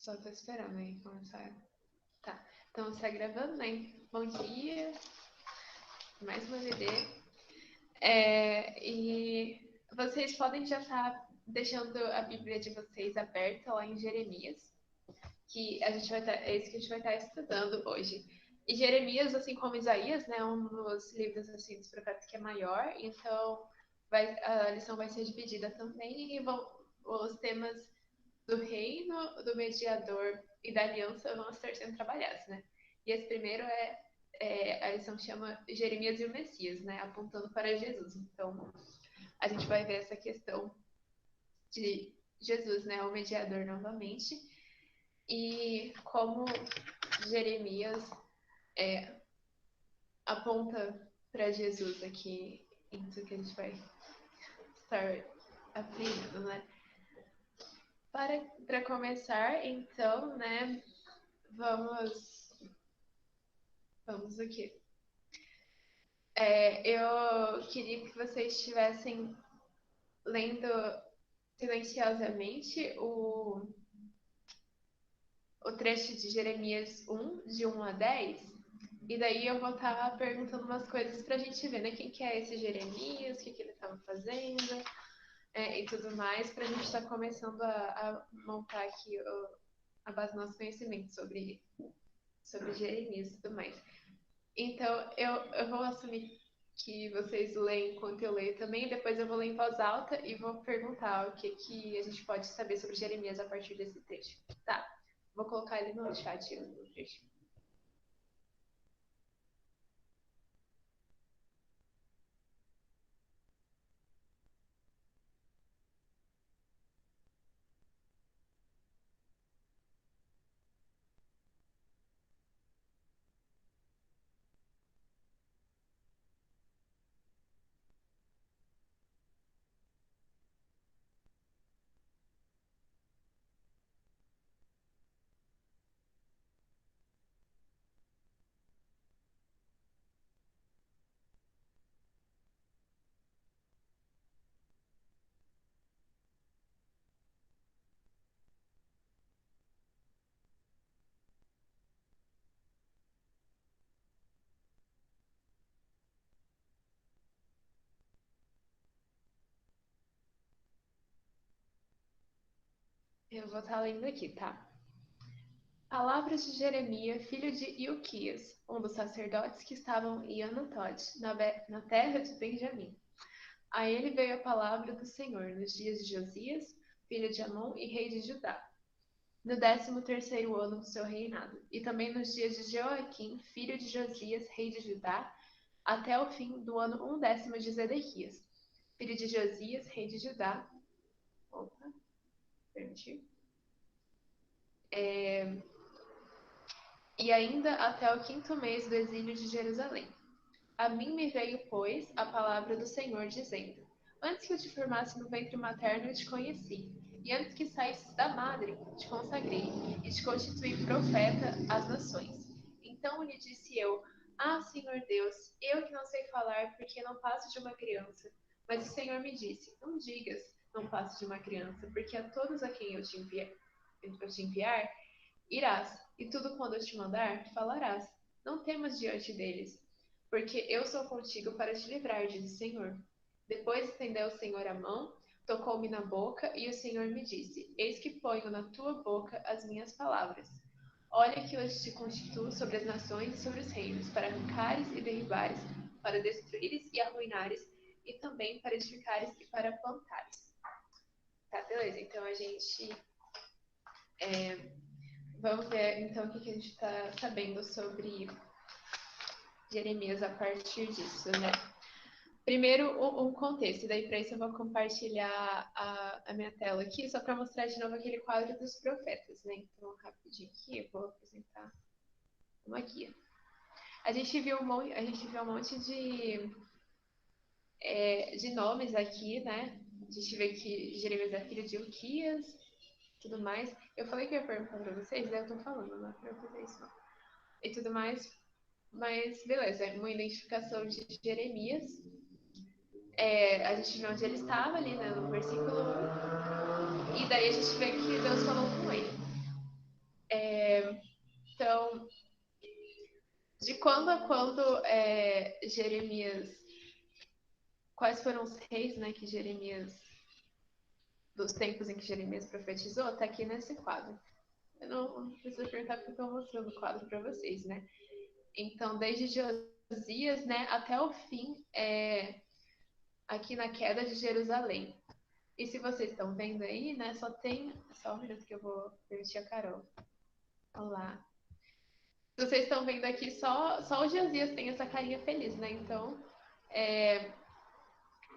Só tô esperando aí começar. Tá. Então você tá gravando, né? Bom dia. Mais uma VD. E vocês podem já estar deixando a Bíblia de vocês aberta lá em Jeremias, que a gente vai é isso que a gente vai estar estudando hoje. E Jeremias, assim como Isaías, né, um dos livros assim dos profetas que é maior, então a lição vai ser dividida também e os temas do reino, do mediador e da aliança vão estar sendo trabalhados, né? E esse primeiro a lição chama Jeremias e o Messias, né? Apontando para Jesus. Então, a gente vai ver essa questão de Jesus, né? O mediador novamente. E como Jeremias aponta para Jesus aqui em tudo que a gente vai estar aprendendo, né? Para começar, então, né? Vamos aqui. Eu queria que vocês estivessem lendo silenciosamente o trecho de Jeremias 1, de 1 a 10, e daí eu vou estar perguntando umas coisas para a gente ver, né? Quem que é esse Jeremias, o que ele estava fazendo, e tudo mais, para a gente estar começando a montar aqui a base do nosso conhecimento sobre Jeremias e tudo mais. Então, eu vou assumir que vocês leem enquanto eu leio também, depois eu vou ler em voz alta e vou perguntar o que a gente pode saber sobre Jeremias a partir desse trecho. Tá, vou colocar ele no chat, no trecho. Eu vou estar lendo aqui, tá? Palavras de Jeremias, filho de Ilquias, um dos sacerdotes que estavam em Anatode, na terra de Benjamim. A ele veio a palavra do Senhor nos dias de Josias, filho de Amon e rei de Judá, no 13º ano do seu reinado, e também nos dias de Joaquim, filho de Josias, rei de Judá, até o fim do ano 1/10 de Zedequias, filho de Josias, rei de Judá. Opa, permitir. E ainda até o 5º mês do exílio de Jerusalém. A mim me veio, pois, a palavra do Senhor, dizendo: Antes que eu te formasse no ventre materno, eu te conheci. E antes que saísses da madre, te consagrei e te constituí profeta às nações. Então lhe disse eu: Ah, Senhor Deus, eu que não sei falar, porque não passo de uma criança. Mas o Senhor me disse: Não digas, não passo de uma criança, porque a todos a quem eu te enviar, irás, e tudo quando eu te mandar, falarás. Não temas diante deles, porque eu sou contigo para te livrar, diz o Senhor. Depois estendeu o Senhor a mão, tocou-me na boca, e o Senhor me disse: Eis que ponho na tua boca as minhas palavras. Olha que eu te constituo sobre as nações e sobre os reinos, para arrancares e derribares, para destruíres e arruinares, e também para edificares e para plantares. Tá, beleza. Então a gente vamos ver então o que a gente está sabendo sobre Jeremias a partir disso, né? Primeiro, um contexto, daí para isso eu vou compartilhar a minha tela aqui, só para mostrar de novo aquele quadro dos profetas, né? Então, rapidinho aqui, eu vou apresentar uma guia. A gente viu um monte de nomes aqui, né? A gente vê que Jeremias é filho de Ilquias, tudo mais. Eu falei que eu ia perguntar para vocês, daí eu tô falando, não é para eu fazer isso não. E tudo mais, mas beleza, uma identificação de Jeremias. A gente vê onde ele estava ali, né, no versículo 1, e daí a gente vê que Deus falou com ele. De quando a quando Jeremias. Quais foram os reis, né, que Jeremias. Dos tempos em que Jeremias profetizou, tá aqui nesse quadro. Eu não preciso perguntar porque eu estou mostrando o quadro para vocês, né? Então, desde Josias, né, até o fim, aqui na queda de Jerusalém. E se vocês estão vendo aí, né, só um minuto que eu vou permitir a Carol. Olá. Se vocês estão vendo aqui, só o Josias tem essa carinha feliz, né? Então,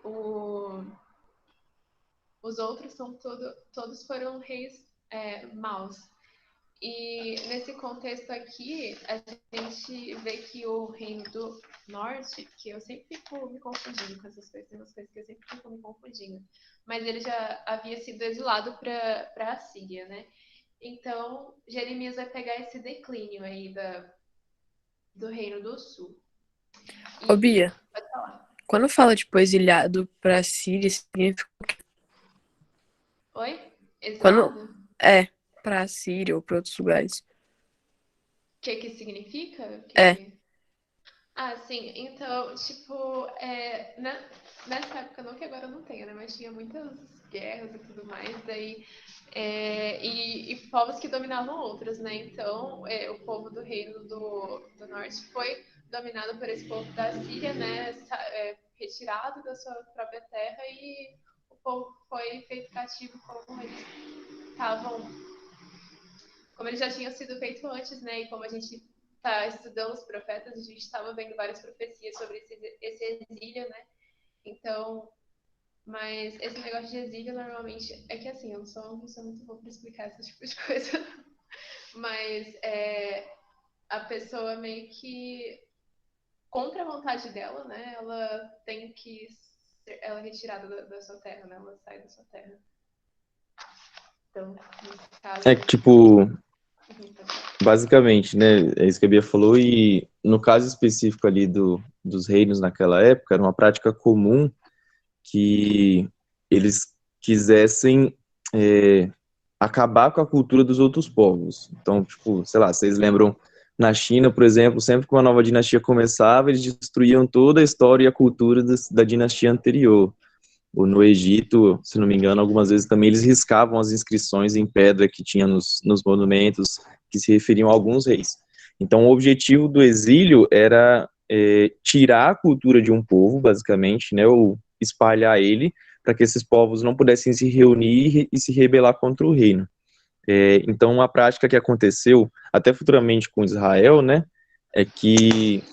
o, os outros todos foram reis maus. E nesse contexto aqui, a gente vê que o reino do norte, que eu sempre fico me confundindo com essas coisas, tem umas coisas que eu sempre fico me confundindo, mas ele já havia sido exilado para a Síria, né? Então, Jeremias vai pegar esse declínio aí do reino do sul. Ô, E, Bia, pode falar. quando fala, tipo, exilhado pra Síria, significa... Oi? Quando Exilado? O é pra Síria ou pra outros lugares. que significa? É, Ah, sim. Então, tipo, nessa época, não que agora não tenha, né? Mas tinha muitas guerras e tudo mais, daí, e povos que dominavam outros, né? Então, o povo do reino do norte foi dominado por esse povo da Síria, né? Retirado da sua própria terra e o povo foi feito cativo como eles já tinham sido feito antes, né? E como a gente está estudando os profetas, a gente estava vendo várias profecias sobre esse exílio, né? Então, mas esse negócio de exílio normalmente é que assim, eu não sou muito boa para explicar esse tipo de coisa, mas a pessoa meio que contra a vontade dela, né? Ela tem que ela é retirada da sua terra, né? Ela sai da sua terra. Então, nesse caso, É que, tipo, então, basicamente, né, é isso que a Bia falou, e no caso específico ali dos reinos naquela época, era uma prática comum que eles quisessem é, acabar com a cultura dos outros povos. Então, tipo, sei lá, vocês lembram, na China, por exemplo, sempre que uma nova dinastia começava, eles destruíam toda a história e a cultura da dinastia anterior. Ou no Egito, se não me engano, algumas vezes também eles riscavam as inscrições em pedra que tinha nos monumentos que se referiam a alguns reis. Então, o objetivo do exílio era tirar a cultura de um povo, basicamente, né, ou espalhar ele, para que esses povos não pudessem se reunir e se rebelar contra o reino. Então, uma prática que aconteceu, até futuramente com Israel, né, é que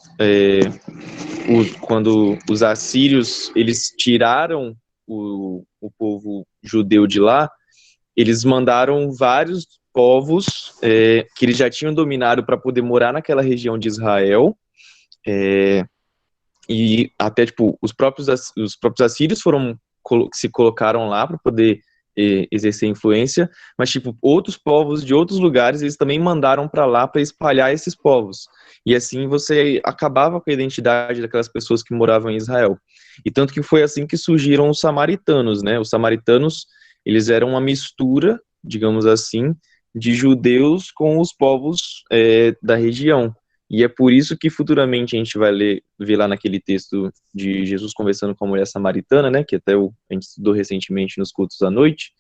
quando os assírios eles tiraram o povo judeu de lá, eles mandaram vários povos que eles já tinham dominado para poder morar naquela região de Israel, e até tipo os próprios assírios se colocaram lá para poder exercer influência, mas tipo outros povos de outros lugares eles também mandaram para lá para espalhar esses povos. E assim você acabava com a identidade daquelas pessoas que moravam em Israel. E tanto que foi assim que surgiram os samaritanos, né? Os samaritanos, eles eram uma mistura, digamos assim, de judeus com os povos da região. E é por isso que futuramente a gente vai ver lá naquele texto de Jesus conversando com a mulher samaritana, né, que a gente estudou recentemente nos cultos à noite,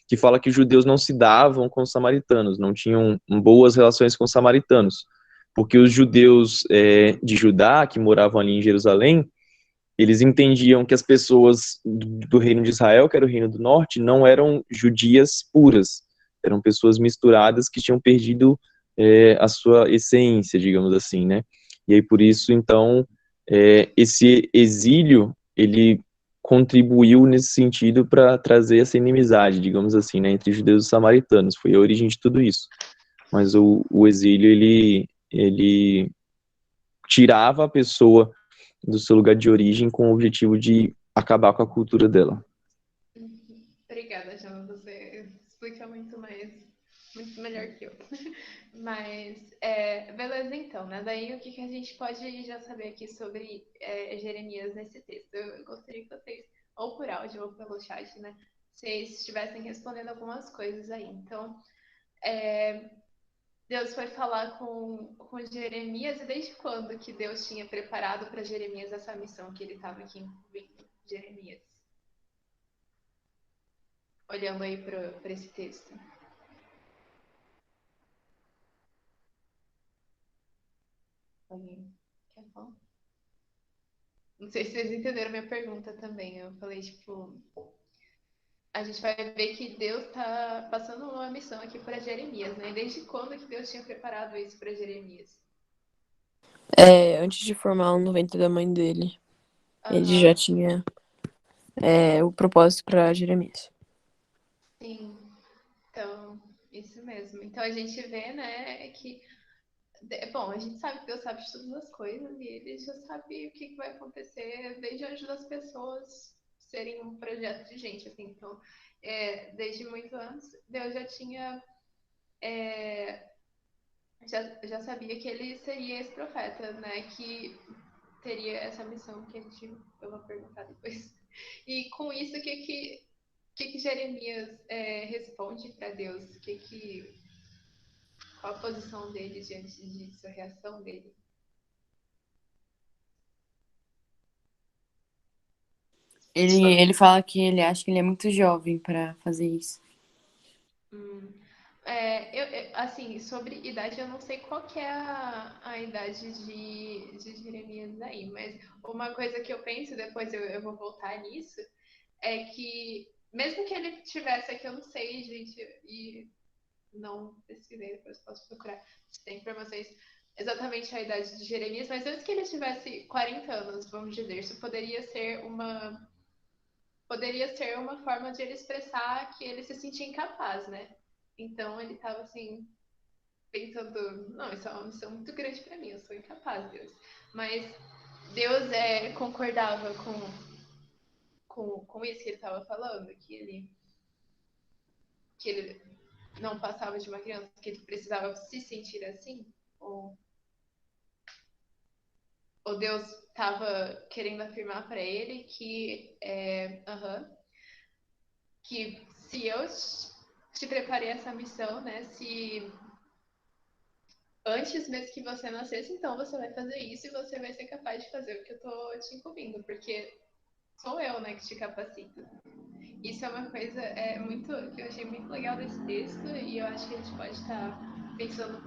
que fala que os judeus não se davam com os samaritanos, não tinham boas relações com os samaritanos, porque os judeus de Judá, que moravam ali em Jerusalém, eles entendiam que as pessoas do reino de Israel, que era o reino do norte, não eram judias puras, eram pessoas misturadas que tinham perdido a sua essência, digamos assim, né? E aí por isso, então, esse exílio, ele contribuiu nesse sentido para trazer essa inimizade, digamos assim, né, entre judeus e samaritanos. Foi a origem de tudo isso. Mas o exílio, ele tirava a pessoa do seu lugar de origem com o objetivo de acabar com a cultura dela. obrigada, João. Você explica muito melhor que eu. Mas, beleza então, né? Daí o que a gente pode já saber aqui sobre Jeremias nesse texto? Eu gostaria que vocês, ou por áudio ou pelo chat, né? Vocês estivessem respondendo algumas coisas aí. Então, Deus foi falar com Jeremias, e desde quando que Deus tinha preparado para Jeremias essa missão que ele estava aqui incumbindo Jeremias? Olhando aí para esse texto. Alguém quer falar? Não sei se vocês entenderam minha pergunta também. Eu falei, tipo, a gente vai ver que Deus está passando uma missão aqui para Jeremias, né? E desde quando que Deus tinha preparado isso para Jeremias? Antes de formar o no ventre da mãe dele, ele já Aham, tinha o propósito para Jeremias. sim. Então, isso mesmo. Então a gente vê, né, que bom, a gente sabe que Deus sabe de todas as coisas e ele já sabe o que vai acontecer desde antes das pessoas serem um projeto de gente, assim. Então, desde muito antes, Deus já tinha, já sabia que ele seria esse profeta, né? Que teria essa missão que a gente eu vou perguntar depois. E com isso, o que Jeremias responde para Deus? Qual a posição dele diante disso, a reação dele? Ele fala que ele acha que ele é muito jovem para fazer isso. Hum. Assim, sobre idade, eu não sei qual que é a idade de Jeremias aí, mas uma coisa que eu penso, depois eu vou voltar nisso, é que mesmo que ele tivesse, aqui eu não sei, gente, e não pesquisei, depois posso procurar se tem informações exatamente a idade de Jeremias, mas antes que ele tivesse 40 anos, vamos dizer, isso poderia ser uma forma de ele expressar que ele se sentia incapaz, né? Então ele estava assim, pensando, não, isso é uma missão muito grande para mim, eu sou incapaz, Deus. Mas Deus concordava com isso que ele estava falando, que ele não passava de uma criança, que ele precisava se sentir assim, ou, ou Deus estava querendo afirmar para ele que se eu te preparei essa missão, né, se antes mesmo que você nascesse, então você vai fazer isso e você vai ser capaz de fazer o que eu tô te incumbindo, porque sou eu, né, que te capacito. Isso é uma coisa que eu achei muito legal desse texto e eu acho que a gente pode estar pensando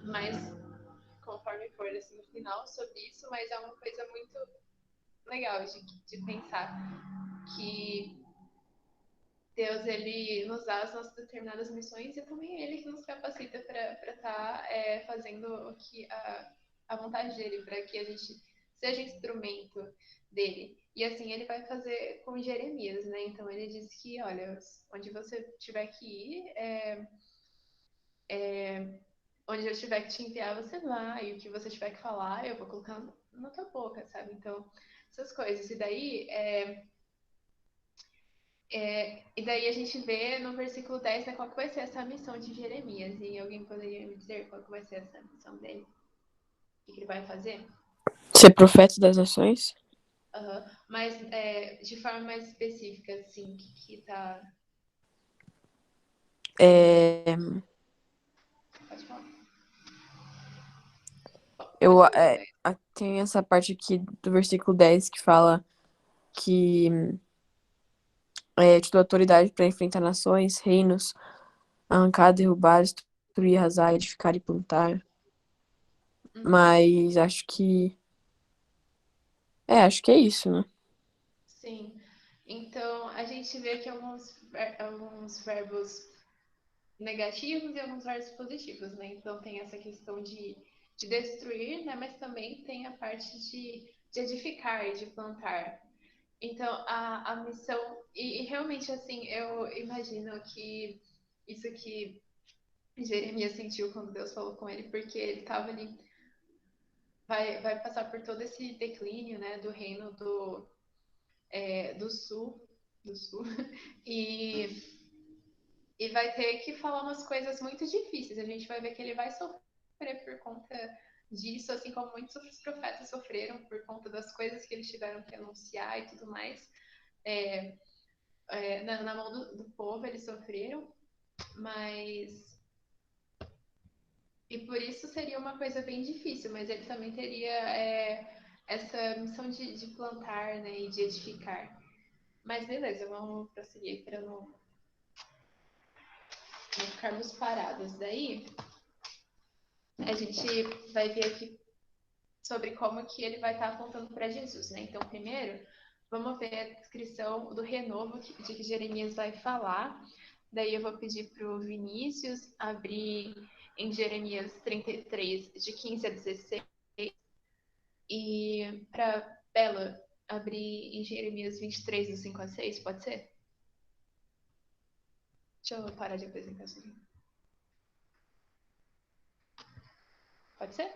mais conforme for assim, no final sobre isso, mas é uma coisa muito legal de pensar que Deus ele nos dá as nossas determinadas missões e também ele que nos capacita para estar fazendo o que a vontade dele, para que a gente seja instrumento dele. E assim ele vai fazer com Jeremias, né? Então ele diz que, olha, onde você tiver que ir, onde eu tiver que te enviar, você vai, e o que você tiver que falar, eu vou colocar na tua boca, sabe? Então, essas coisas. E daí a gente vê no versículo 10, né, qual que vai ser essa missão de Jeremias. E alguém poderia me dizer qual que vai ser essa missão dele? O que ele vai fazer? Ser profeta das nações? Uhum. Mas de forma mais específica, assim, que tá. É, Pode falar. eu, Pode completar. tem essa parte aqui do versículo 10 que fala que te dou autoridade para enfrentar nações, reinos, arrancar, derrubar, destruir, arrasar, edificar e plantar. Uhum. Mas acho que é isso, né? Sim. Então, a gente vê que alguns verbos negativos e alguns verbos positivos, né? Então, tem essa questão de destruir, né? Mas também tem a parte de edificar, de plantar. Então, a missão. E realmente, assim, eu imagino que isso que Jeremias sentiu quando Deus falou com ele, porque ele estava ali. Vai passar por todo esse declínio, né? Do reino do sul. Do sul. E e vai ter que falar umas coisas muito difíceis. A gente vai ver que ele vai sofrer por conta disso, assim como muitos outros profetas sofreram por conta das coisas que eles tiveram que anunciar e tudo mais. É, na mão do povo eles sofreram, mas E por isso seria uma coisa bem difícil, mas ele também teria essa missão de plantar, né, e de edificar. Mas beleza, vamos prosseguir para não ficarmos parados. Daí, a gente vai ver aqui sobre como que ele vai estar apontando para Jesus, né? Então, primeiro, vamos ver a descrição do renovo de que Jeremias vai falar. Daí eu vou pedir para o Vinícius abrir em Jeremias 33, de 15 a 16, e para Bela abrir em Jeremias 23, de 5 a 6, pode ser? Deixa eu parar de apresentar isso aqui. Pode ser?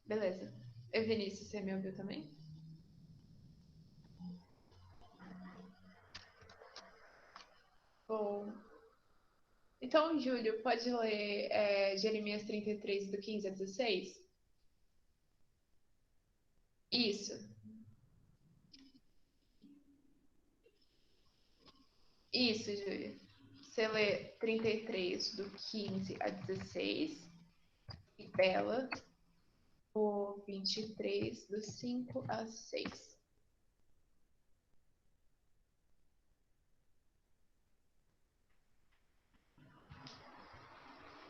Beleza. Eu, Vinícius, você me ouviu também? Bom. Então, Júlio, pode ler Jeremias 33, do 15 a 16? Isso. Isso, Júlio. Você lê 33, do 15 a 16. E Bela, o 23, do 5 a 6.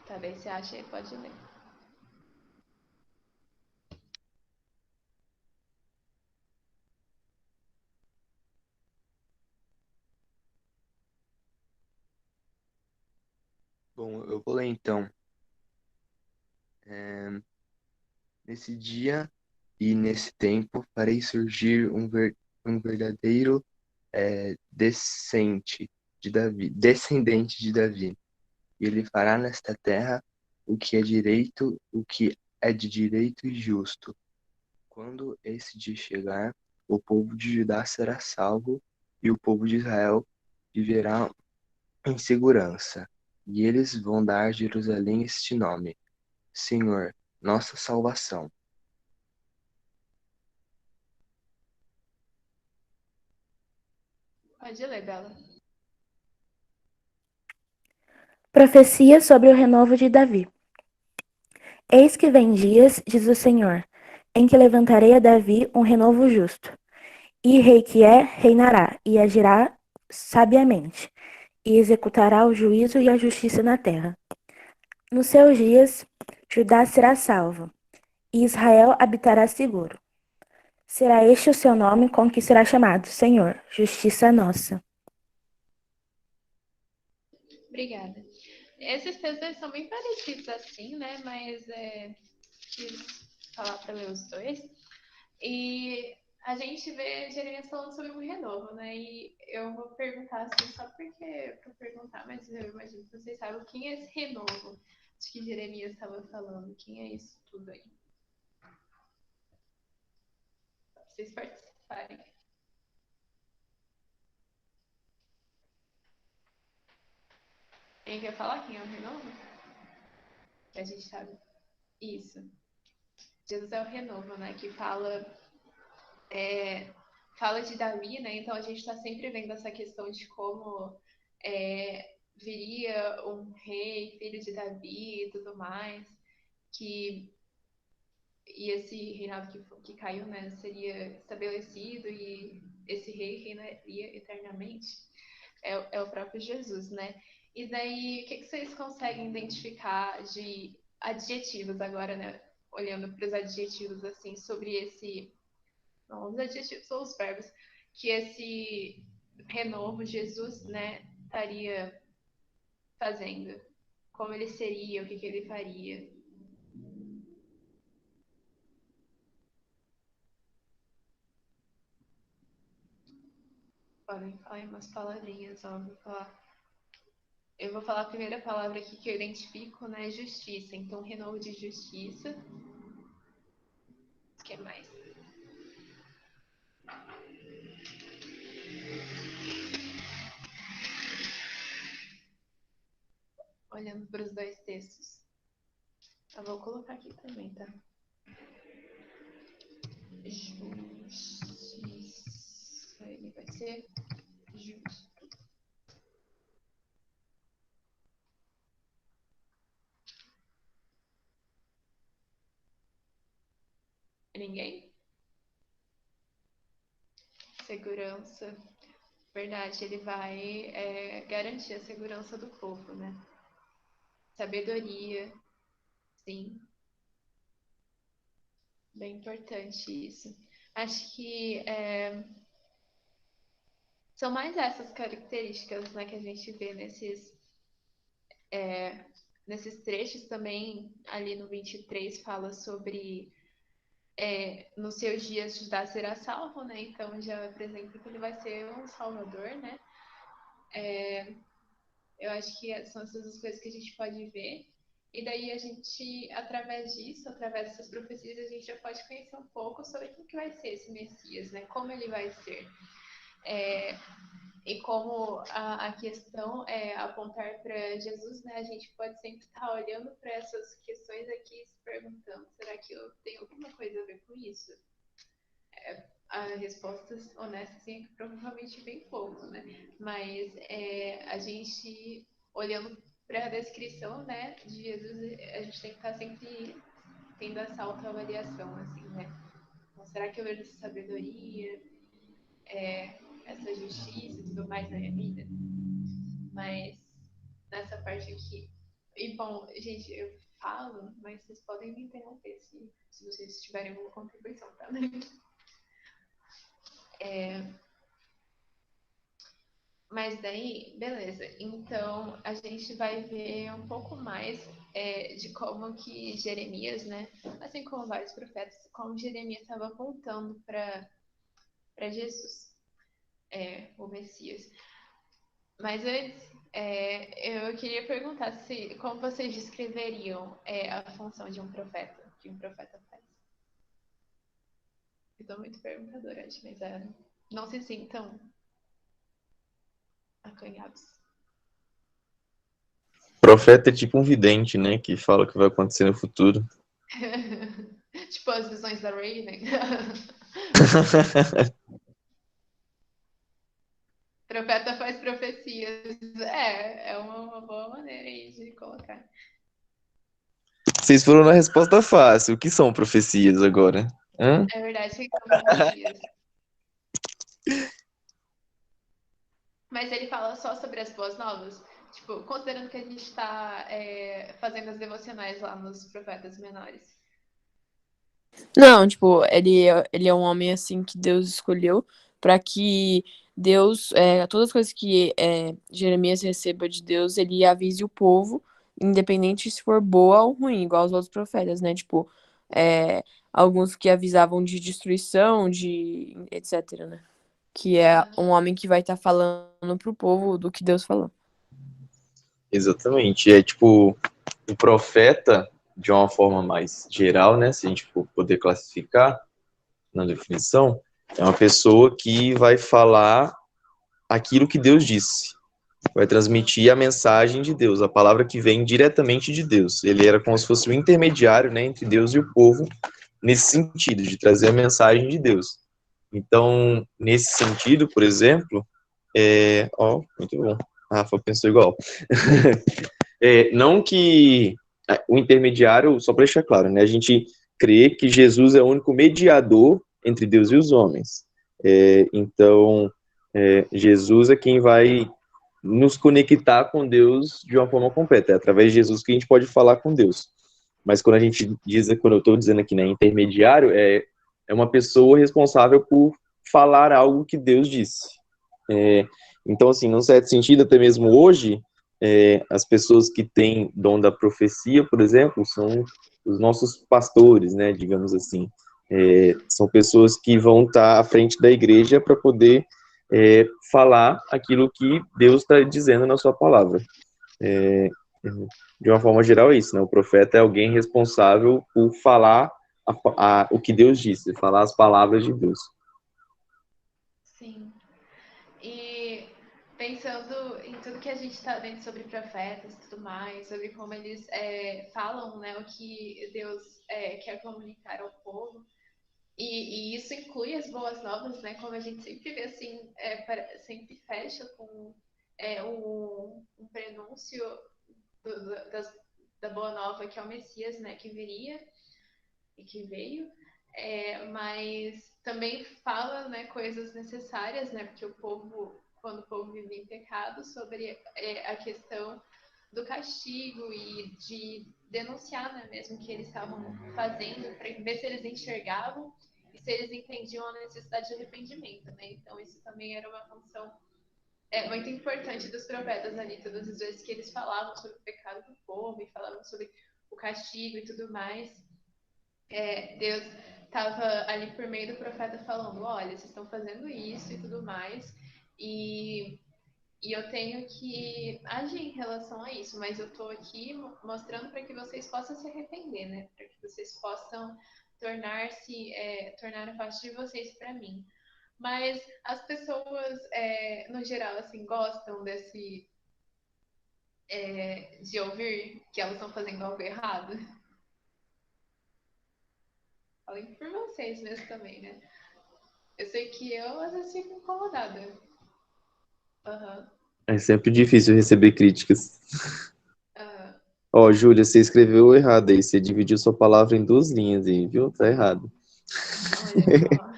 Tá bem? Você acha aí? Pode ler. Bom, eu vou ler então. É, Nesse dia e nesse tempo farei surgir um verdadeiro descendente de Davi. E ele fará nesta terra o que é direito, o que é de direito e justo. Quando esse dia chegar, o povo de Judá será salvo e o povo de Israel viverá em segurança. E eles vão dar a Jerusalém este nome: Senhor, nossa salvação. Pode ler, Bela. Profecia sobre o renovo de Davi. Eis que vem dias, diz o Senhor, em que levantarei a Davi um renovo justo. E rei que é, reinará, e agirá sabiamente, e executará o juízo e a justiça na terra. Nos seus dias, Judá será salvo, e Israel habitará seguro. Será este o seu nome com que será chamado, Senhor, justiça nossa. Obrigada. Esses textos são bem parecidos assim, né? Mas quis falar para ler os dois. E a gente vê Jeremias falando sobre um renovo, né? E eu vou perguntar assim, só porque para perguntar, mas eu imagino que vocês sabem quem é esse renovo de que Jeremias estava falando. Quem é isso tudo aí? Pra vocês participarem. Quem quer falar quem é o renovo? Que a gente sabe. Isso. Jesus é o renovo, né? Que fala de Davi, né? Então a gente está sempre vendo essa questão de como viria um rei, filho de Davi e tudo mais, que e esse reinado que caiu, né, seria estabelecido e esse rei reinaria eternamente. É o próprio Jesus, né? E daí, o que vocês conseguem identificar de adjetivos agora, né? Olhando para os adjetivos assim sobre esse não, os adjetivos são os verbos que esse renovo Jesus, né, estaria fazendo. Como ele seria, o que ele faria. Podem falar em umas palavrinhas, ó, vou falar. Eu vou falar a primeira palavra aqui que eu identifico, né, justiça. Então, renovo de justiça. O que mais? Olhando para os dois textos. Eu vou colocar aqui também, tá? Justiça. Ele vai ser justo. Ninguém? Segurança. Verdade, ele vai garantir a segurança do povo, né? Sabedoria, sim. Bem importante isso. Acho que são mais essas características, né, que a gente vê nesses trechos também. Ali no 23 fala sobre nos seus dias Judá será salvo, né? Então já apresenta que ele vai ser um salvador, né? Eu acho que são essas as coisas que a gente pode ver. E daí a gente, através disso, através dessas profecias, a gente já pode conhecer um pouco sobre o que vai ser esse Messias, né? Como ele vai ser. E como a questão é apontar para Jesus, né? A gente pode sempre estar olhando para essas questões aqui e se perguntando, será que eu tenho alguma coisa a ver com isso? A resposta honesta, assim, é que provavelmente bem pouco, né? Mas a gente, olhando para a descrição, né, de Jesus, a gente tem que estar sempre tendo essa autoavaliação, assim, né? Então, será que eu vejo essa sabedoria, essa justiça e tudo mais na minha vida? Mas nessa parte aqui. E bom, gente, eu falo, mas vocês podem me interromper se vocês tiverem alguma contribuição, tá? Mas daí, beleza. Então, a gente vai ver um pouco mais de como que Jeremias, né? Assim como vários profetas, como Jeremias estava apontando para Jesus, o Messias. Mas antes, eu queria perguntar como vocês descreveriam a função de um profeta, que um profeta faz. Eu estou muito perguntadora hoje, mas não se sintam acanhados. Profeta é tipo um vidente, né? Que fala o que vai acontecer no futuro. Tipo as visões da Raven. Profeta faz profecias. É uma boa maneira aí de colocar. Vocês foram na resposta fácil. O que são profecias agora? Hã? É verdade, que são profecias. Mas ele fala só sobre as boas novas? Tipo, considerando que a gente está fazendo as devocionais lá nos profetas menores. Não, tipo, ele é um homem assim que Deus escolheu para que Deus, todas as coisas que Jeremias receba de Deus, ele avise o povo, independente se for boa ou ruim, igual os outros profetas, né? Tipo, é, alguns que avisavam de destruição, de etc, né? Que é um homem que vai estar falando pro povo do que Deus falou. Exatamente. É tipo, o profeta, de uma forma mais geral, né? Se a gente for poder classificar na definição, é uma pessoa que vai falar aquilo que Deus disse. Vai transmitir a mensagem de Deus, a palavra que vem diretamente de Deus. Ele era como se fosse o intermediário, né, entre Deus e o povo, nesse sentido, de trazer a mensagem de Deus. Então, nesse sentido, por exemplo, muito bom, a Rafa pensou igual. Não que o intermediário, só para deixar claro, né, a gente crê que Jesus é o único mediador entre Deus e os homens. Então, Jesus é quem vai nos conectar com Deus de uma forma completa. É através de Jesus que a gente pode falar com Deus. Mas quando a gente diz, quando eu estou dizendo aqui, né, intermediário, é uma pessoa responsável por falar algo que Deus disse. Então, assim, num certo sentido, até mesmo hoje, as pessoas que têm dom da profecia, por exemplo, são os nossos pastores, né, digamos assim. São pessoas que vão estar à frente da igreja para poder falar aquilo que Deus está dizendo na sua palavra. De uma forma geral é isso, né? O profeta é alguém responsável por falar o que Deus disse, falar as palavras de Deus. Sim. E pensando em tudo que a gente está vendo sobre profetas e tudo mais, sobre como eles falam, né, o que Deus quer comunicar ao povo, e isso inclui as boas novas, né, como a gente sempre vê assim, sempre fecha com um prenúncio da boa nova, que é o Messias, né, que viria e que veio. Mas também fala, né, coisas necessárias, né, porque quando o povo vive em pecado, sobre a questão do castigo e de denunciar, né, mesmo que eles estavam fazendo, para ver se eles enxergavam e se eles entendiam a necessidade de arrependimento, né? Então isso também era uma função muito importante dos profetas ali, todas as vezes que eles falavam sobre o pecado do povo e falavam sobre o castigo e tudo mais. Deus estava ali por meio do profeta falando, olha, vocês estão fazendo isso e tudo mais, e eu tenho que agir em relação a isso, mas eu estou aqui mostrando para que vocês possam se arrepender, né? Para que vocês possam tornar a face de vocês para mim. Mas as pessoas, no geral, assim, gostam de ouvir que elas estão fazendo algo errado. Falem por vocês mesmo também, né? Eu sei que eu, às vezes, fico incomodada. Aham. É sempre difícil receber críticas. Aham. Ó, Júlia, você escreveu errado aí. Você dividiu sua palavra em 2 linhas aí, viu? Tá errado. Olha só.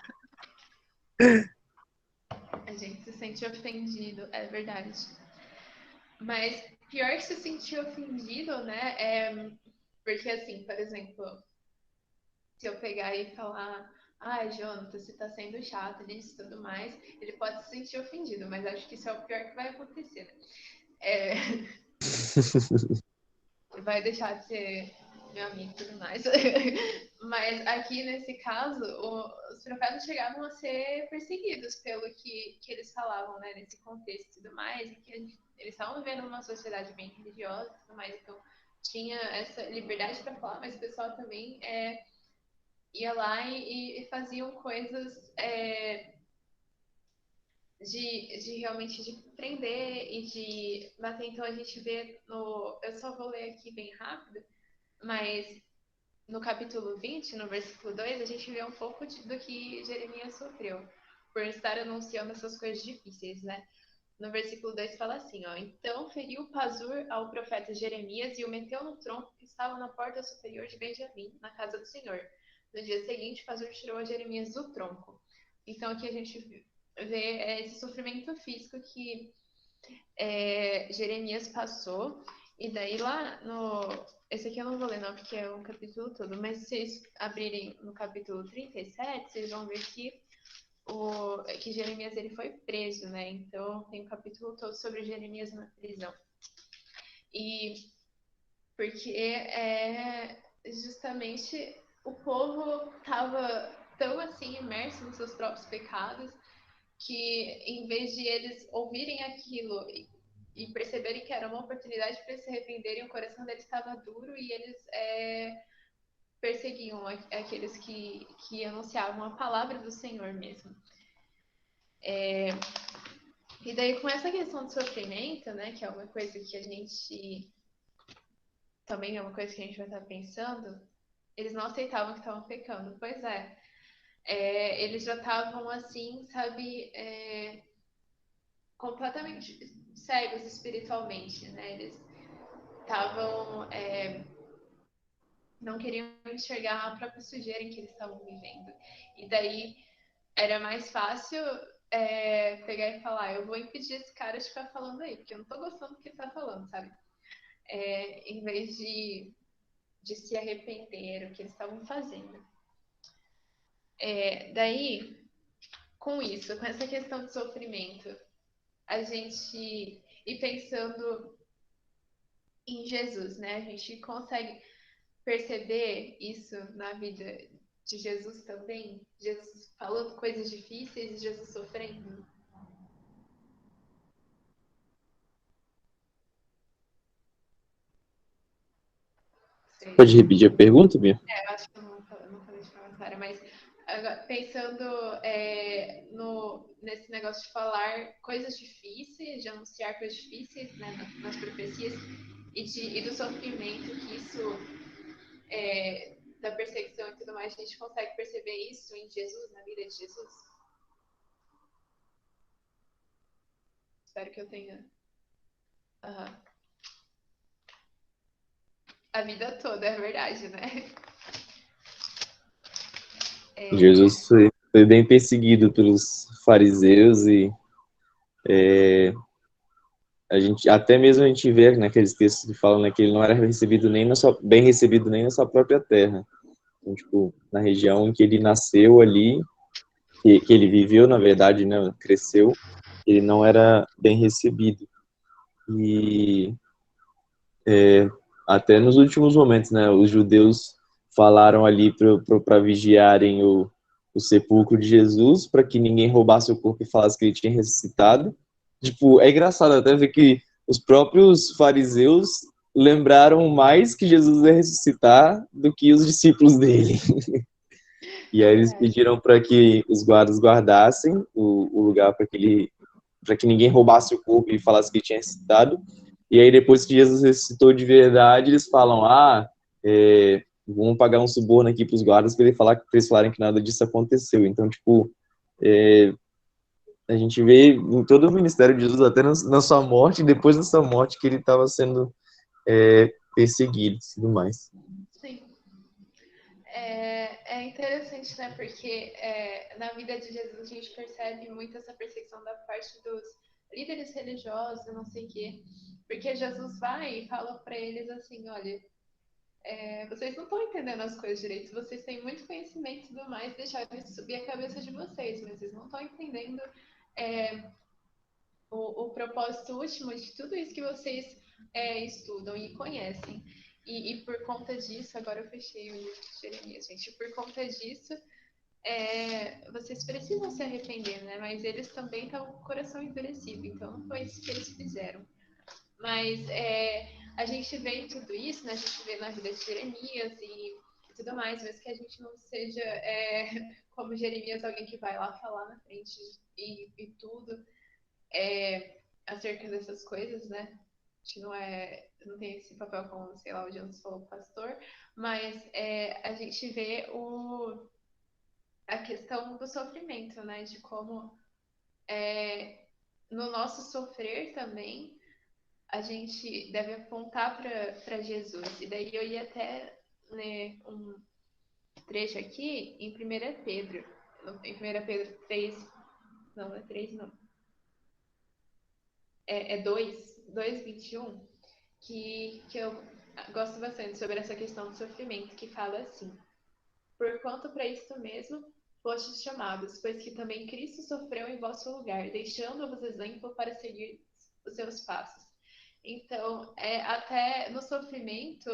A gente se sente ofendido, é verdade. Mas pior que se sentir ofendido, né? Porque, assim, por exemplo, se eu pegar e falar, Jonathan, você tá sendo chato nisso e tudo mais, ele pode se sentir ofendido, mas acho que isso é o pior que vai acontecer, né? É, vai deixar de ser meu amigo e tudo mais. Mas aqui, nesse caso, os profetas chegavam a ser perseguidos pelo que eles falavam, né? Nesse contexto e tudo mais, e que eles estavam vivendo numa sociedade bem religiosa e tudo mais, então tinha essa liberdade para falar, mas o pessoal também ia lá e faziam coisas de realmente de prender e de bater. Então a gente vê eu só vou ler aqui bem rápido, mas no capítulo 20, no versículo 2, a gente vê um pouco do que Jeremias sofreu por estar anunciando essas coisas difíceis, né? No versículo 2 fala assim, ó, então feriu Pazur ao profeta Jeremias e o meteu no tronco que estava na porta superior de Benjamim, na casa do Senhor. No dia seguinte, Pazur tirou a Jeremias do tronco. Então aqui a gente vê esse sofrimento físico que Jeremias passou, e daí lá esse aqui eu não vou ler não, porque é um capítulo todo, mas se vocês abrirem no capítulo 37, vocês vão ver que Jeremias ele foi preso, né? Então tem um capítulo todo sobre Jeremias na prisão. E porque justamente o povo estava tão assim imerso nos seus próprios pecados que em vez de eles ouvirem aquilo e perceberem que era uma oportunidade para eles se arrependerem, o coração deles estava duro e eles perseguiam aqueles que anunciavam a palavra do Senhor mesmo. E daí com essa questão do sofrimento, né, que é uma coisa que a gente também é uma coisa que a gente vai estar pensando, eles não aceitavam que estavam pecando. Pois eles já estavam assim, sabe, completamente cegos espiritualmente, né? Eles estavam não queriam enxergar a própria sujeira em que eles estavam vivendo. E daí era mais fácil pegar e falar, eu vou impedir esse cara de ficar falando aí, porque eu não tô gostando do que ele tá falando, sabe? Em vez de se arrepender o que eles estavam fazendo. Daí, com isso, com essa questão de sofrimento, a gente ir pensando em Jesus, né? A gente consegue perceber isso na vida de Jesus também? Jesus falando coisas difíceis e Jesus sofrendo? Sei. Pode repetir a pergunta, Bia? Eu acho que eu não falei de forma clara, mas agora, pensando nesse negócio de falar coisas difíceis, de anunciar coisas difíceis, né, nas profecias, e do sofrimento que isso, da perseguição e tudo mais, a gente consegue perceber isso em Jesus, na vida de Jesus? Espero que eu tenha. Uhum. A vida toda, é verdade, né? Jesus foi bem perseguido pelos fariseus e até mesmo a gente vê naqueles textos que falam, né, que ele não era recebido bem recebido nem na sua própria terra. Então, tipo, na região em que ele nasceu ali, que ele viveu, na verdade, né, cresceu, ele não era bem recebido. E até nos últimos momentos, né, os judeus falaram ali para vigiarem o sepulcro de Jesus, para que ninguém roubasse o corpo e falasse que ele tinha ressuscitado. Tipo, é engraçado até ver que os próprios fariseus lembraram mais que Jesus ia ressuscitar do que os discípulos dele. E aí eles pediram para que os guardas guardassem o lugar para que ninguém roubasse o corpo e falasse que ele tinha ressuscitado. E aí depois que Jesus ressuscitou de verdade, eles falam, vamos pagar um suborno aqui para os guardas para eles falarem que nada disso aconteceu. Então, tipo, a gente vê em todo o ministério de Jesus, até na sua morte, e depois da sua morte, que ele estava sendo perseguido e tudo mais. Sim. É interessante, né? Porque na vida de Jesus a gente percebe muito essa perseguição da parte dos líderes religiosos, não sei o quê. Porque Jesus vai e fala para eles assim, olha, vocês não estão entendendo as coisas direito, vocês têm muito conhecimento e tudo mais, deixaram isso subir a cabeça de vocês, mas vocês não estão entendendo o propósito último de tudo isso que vocês estudam e conhecem. E por conta disso, agora eu fechei o livro de Jeremias, gente, por conta disso, vocês precisam se arrepender, né? Mas eles também estão com o coração endurecido, então não foi isso que eles fizeram. Mas a gente vê em tudo isso, né? A gente vê na vida de Jeremias e tudo mais, mas que a gente não seja como Jeremias, alguém que vai lá falar na frente e tudo acerca dessas coisas, né? A gente não tem esse papel como, sei lá, o Jonas falou, pastor, mas a gente vê a questão do sofrimento, né? De como no nosso sofrer também a gente deve apontar para Jesus. E daí eu ia até ler um trecho aqui em 1 Pedro. Em 1 Pedro 3. Não, é 3 não. É 2:21, que eu gosto bastante sobre essa questão do sofrimento, que fala assim: porquanto para isto mesmo fostes chamados, pois que também Cristo sofreu em vosso lugar, deixando-vos exemplo para seguir os seus passos. Então, até no sofrimento,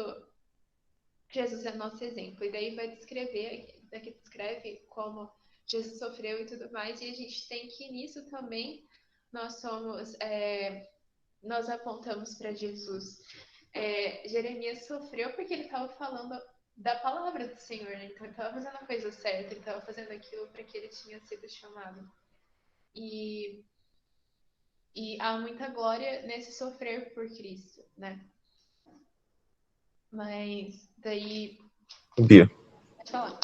Jesus é nosso exemplo. E daí vai descreve como Jesus sofreu e tudo mais. E a gente tem que nisso também nós apontamos para Jesus. Jeremias sofreu porque ele estava falando da palavra do Senhor, né? Então ele estava fazendo a coisa certa, ele estava fazendo aquilo para que ele tinha sido chamado. E há muita glória nesse sofrer por Cristo, né? Mas daí... Bia, Pode falar.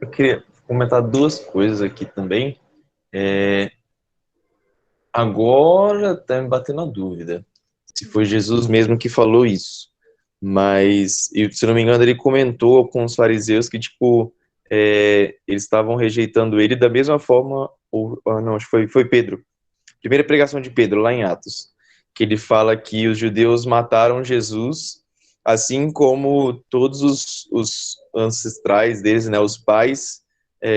eu queria comentar duas coisas aqui também. Agora tá me batendo a dúvida se foi Jesus mesmo que falou isso. Mas, se não me engano, ele comentou com os fariseus que, tipo, eles estavam rejeitando ele da mesma forma, não, acho que foi Pedro. Primeira pregação de Pedro, lá em Atos, que ele fala que os judeus mataram Jesus, assim como todos os ancestrais deles, né, os pais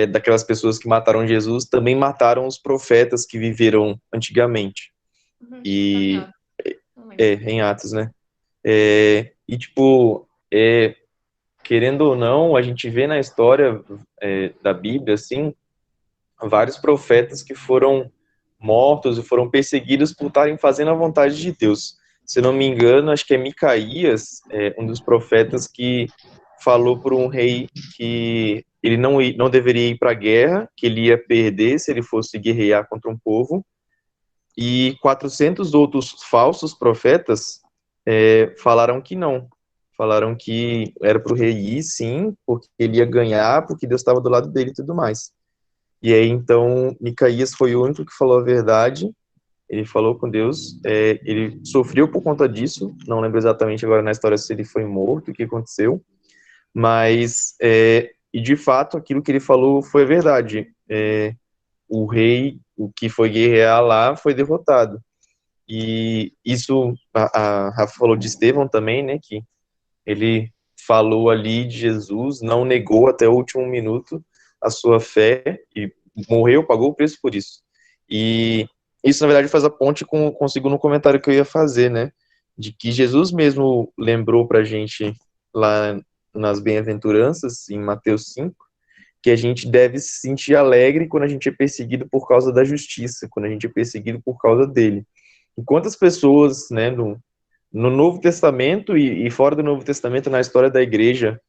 daquelas pessoas que mataram Jesus, também mataram os profetas que viveram antigamente. E em Atos, né? E, tipo, querendo ou não, a gente vê na história da Bíblia, assim, vários profetas que foram mortos e foram perseguidos por estarem fazendo a vontade de Deus. Se não me engano, acho que é Micaías, um dos profetas que falou por um rei que ele não deveria ir para a guerra, que ele ia perder se ele fosse guerrear contra um povo, e 400 outros falsos profetas falaram que não. Falaram que era para o rei ir, sim, porque ele ia ganhar, porque Deus estava do lado dele e tudo mais. E aí, então, Micaías foi o único que falou a verdade, ele falou com Deus, ele sofreu por conta disso, não lembro exatamente agora na história se ele foi morto, o que aconteceu, mas e de fato aquilo que ele falou foi verdade. O rei, o que foi guerrear lá, foi derrotado. E isso, a Rafa falou de Estevão também, né, que ele falou ali de Jesus, não negou até o último minuto a sua fé e morreu, pagou o preço por isso. E isso, na verdade, faz a ponte com o segundo comentário que eu ia fazer, né, de que Jesus mesmo lembrou pra gente lá nas bem-aventuranças, em Mateus 5, que a gente deve se sentir alegre quando a gente é perseguido por causa da justiça, quando a gente é perseguido por causa dele. E quantas pessoas, né, no Novo Testamento e fora do Novo Testamento, na história da igreja,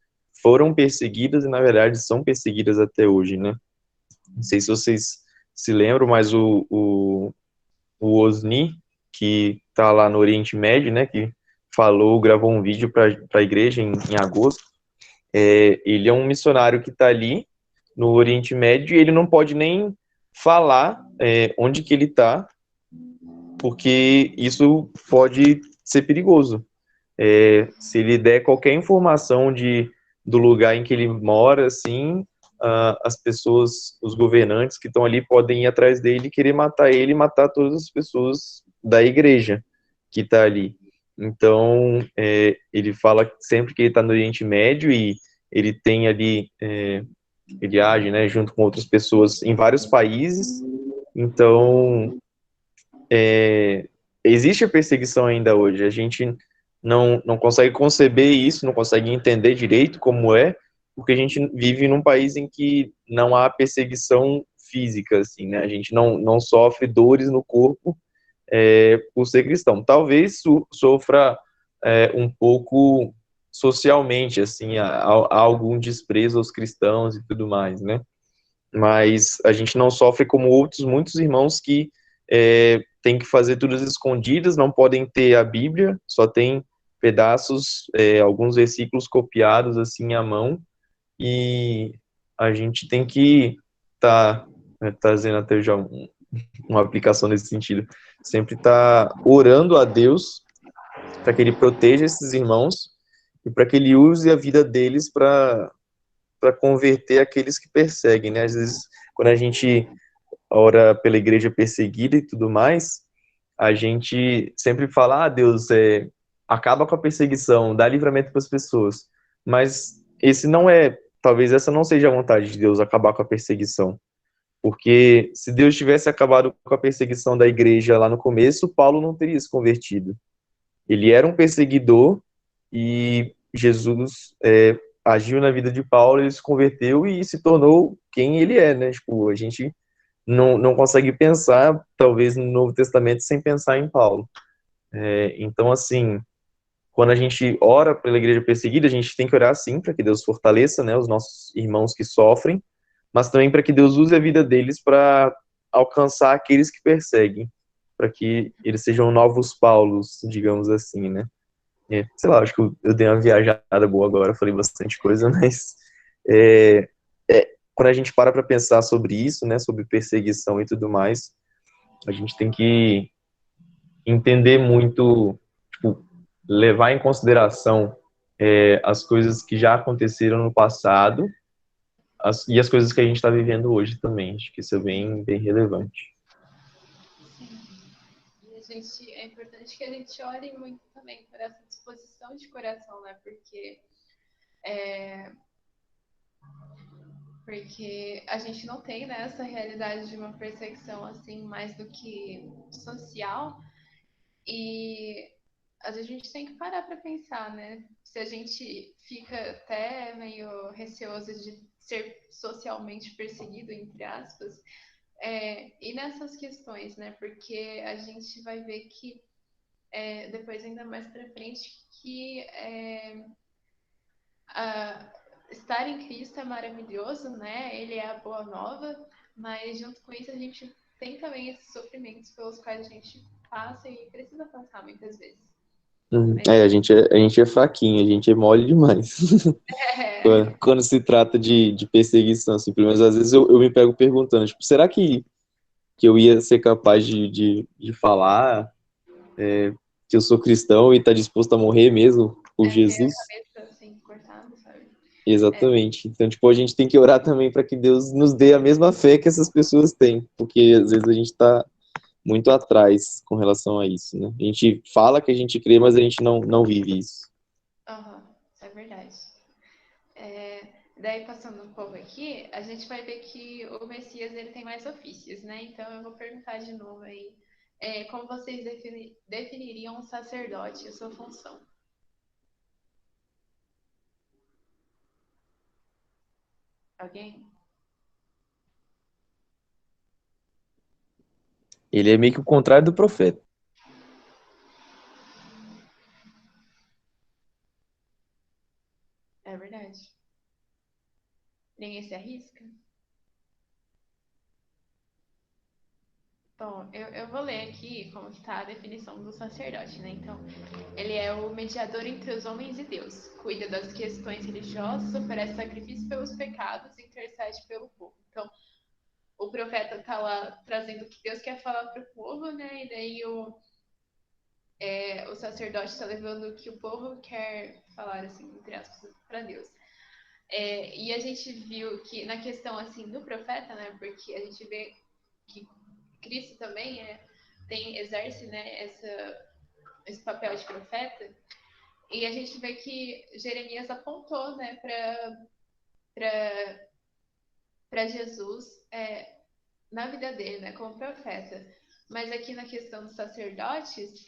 foram perseguidas e, na verdade, são perseguidas até hoje, né? Não sei se vocês se lembram, mas o Osni, que está lá no Oriente Médio, né, que gravou um vídeo para a igreja em agosto, ele é um missionário que está ali no Oriente Médio e ele não pode nem falar onde que ele está, porque isso pode ser perigoso. Se ele der qualquer informação do lugar em que ele mora, assim, as pessoas, os governantes que estão ali podem ir atrás dele, querer matar ele e matar todas as pessoas da igreja que está ali. Então, ele fala sempre que ele está no Oriente Médio e ele tem ali, ele age, né, junto com outras pessoas em vários países. Então, existe a perseguição ainda hoje. A gente não consegue conceber isso, não consegue entender direito como é, porque a gente vive num país em que não há perseguição física, assim, né? A gente não sofre dores no corpo por ser cristão. Talvez sofra um pouco socialmente, assim, há algum desprezo aos cristãos e tudo mais, né? Mas a gente não sofre como muitos irmãos que têm que fazer tudo às escondidas, não podem ter a Bíblia, só tem pedaços, alguns versículos copiados assim à mão, e a gente tem que estar trazendo até já uma aplicação nesse sentido, sempre estar orando a Deus para que Ele proteja esses irmãos e para que Ele use a vida deles para converter aqueles que perseguem, né? Às vezes, quando a gente ora pela igreja perseguida e tudo mais, a gente sempre fala, Deus, acaba com a perseguição, dá livramento para as pessoas. Mas talvez essa não seja a vontade de Deus, acabar com a perseguição. Porque se Deus tivesse acabado com a perseguição da igreja lá no começo, Paulo não teria se convertido. Ele era um perseguidor e Jesus agiu na vida de Paulo, ele se converteu e se tornou quem ele é, né? Tipo, a gente não consegue pensar, talvez, no Novo Testamento sem pensar em Paulo. Então, assim, quando a gente ora pela igreja perseguida, a gente tem que orar, sim, para que Deus fortaleça, né, os nossos irmãos que sofrem, mas também para que Deus use a vida deles para alcançar aqueles que perseguem, para que eles sejam novos Paulos, digamos assim, né? Sei lá, acho que eu dei uma viajada boa agora, falei bastante coisa, mas quando a gente para pensar sobre isso, né, sobre perseguição e tudo mais, a gente tem que entender muito, tipo, levar em consideração as coisas que já aconteceram no passado e as coisas que a gente está vivendo hoje também. Acho que isso é bem relevante. Sim. E é importante que a gente ore muito também por essa disposição de coração, né? Porque a gente não tem, né, essa realidade de uma perseguição assim mais do que social. E às vezes a gente tem que parar para pensar, né? Se a gente fica até meio receoso de ser socialmente perseguido, entre aspas, e nessas questões, né? Porque a gente vai ver que depois, ainda mais para frente, que estar em Cristo é maravilhoso, né? Ele é a boa nova, mas junto com isso a gente tem também esses sofrimentos pelos quais a gente passa e precisa passar muitas vezes. A gente é fraquinho, a gente é mole demais. Quando se trata de perseguição, assim, pelo menos às vezes eu me pego perguntando, tipo, será que eu ia ser capaz de falar que eu sou cristão e tá disposto a morrer mesmo por Jesus? Ter a cabeça assim, cortada, sabe? Exatamente. Então, tipo, a gente tem que orar também para que Deus nos dê a mesma fé que essas pessoas têm, porque às vezes a gente está muito atrás com relação a isso, né? A gente fala que a gente crê, mas a gente não vive isso. Aham, isso é verdade. Daí, passando um pouco aqui, a gente vai ver que o Messias ele tem mais ofícios, né? Então, eu vou perguntar de novo aí, como vocês definiriam um sacerdote e a sua função? Alguém? Ele é meio que o contrário do profeta. É verdade. Ninguém se arrisca? Bom, eu vou ler aqui como está a definição do sacerdote, né? Então, ele é o mediador entre os homens e Deus, cuida das questões religiosas, oferece sacrifício pelos pecados e intercede pelo povo. Então, o profeta está lá trazendo o que Deus quer falar para o povo, né? E daí o sacerdote está levando o que o povo quer falar, assim, entre aspas, para Deus. E a gente viu que na questão assim do profeta, né? Porque a gente vê que Cristo também exerce, né, esse papel de profeta. E a gente vê que Jeremias apontou, né, para Jesus na vida dele, né, como profeta. Mas aqui na questão dos sacerdotes,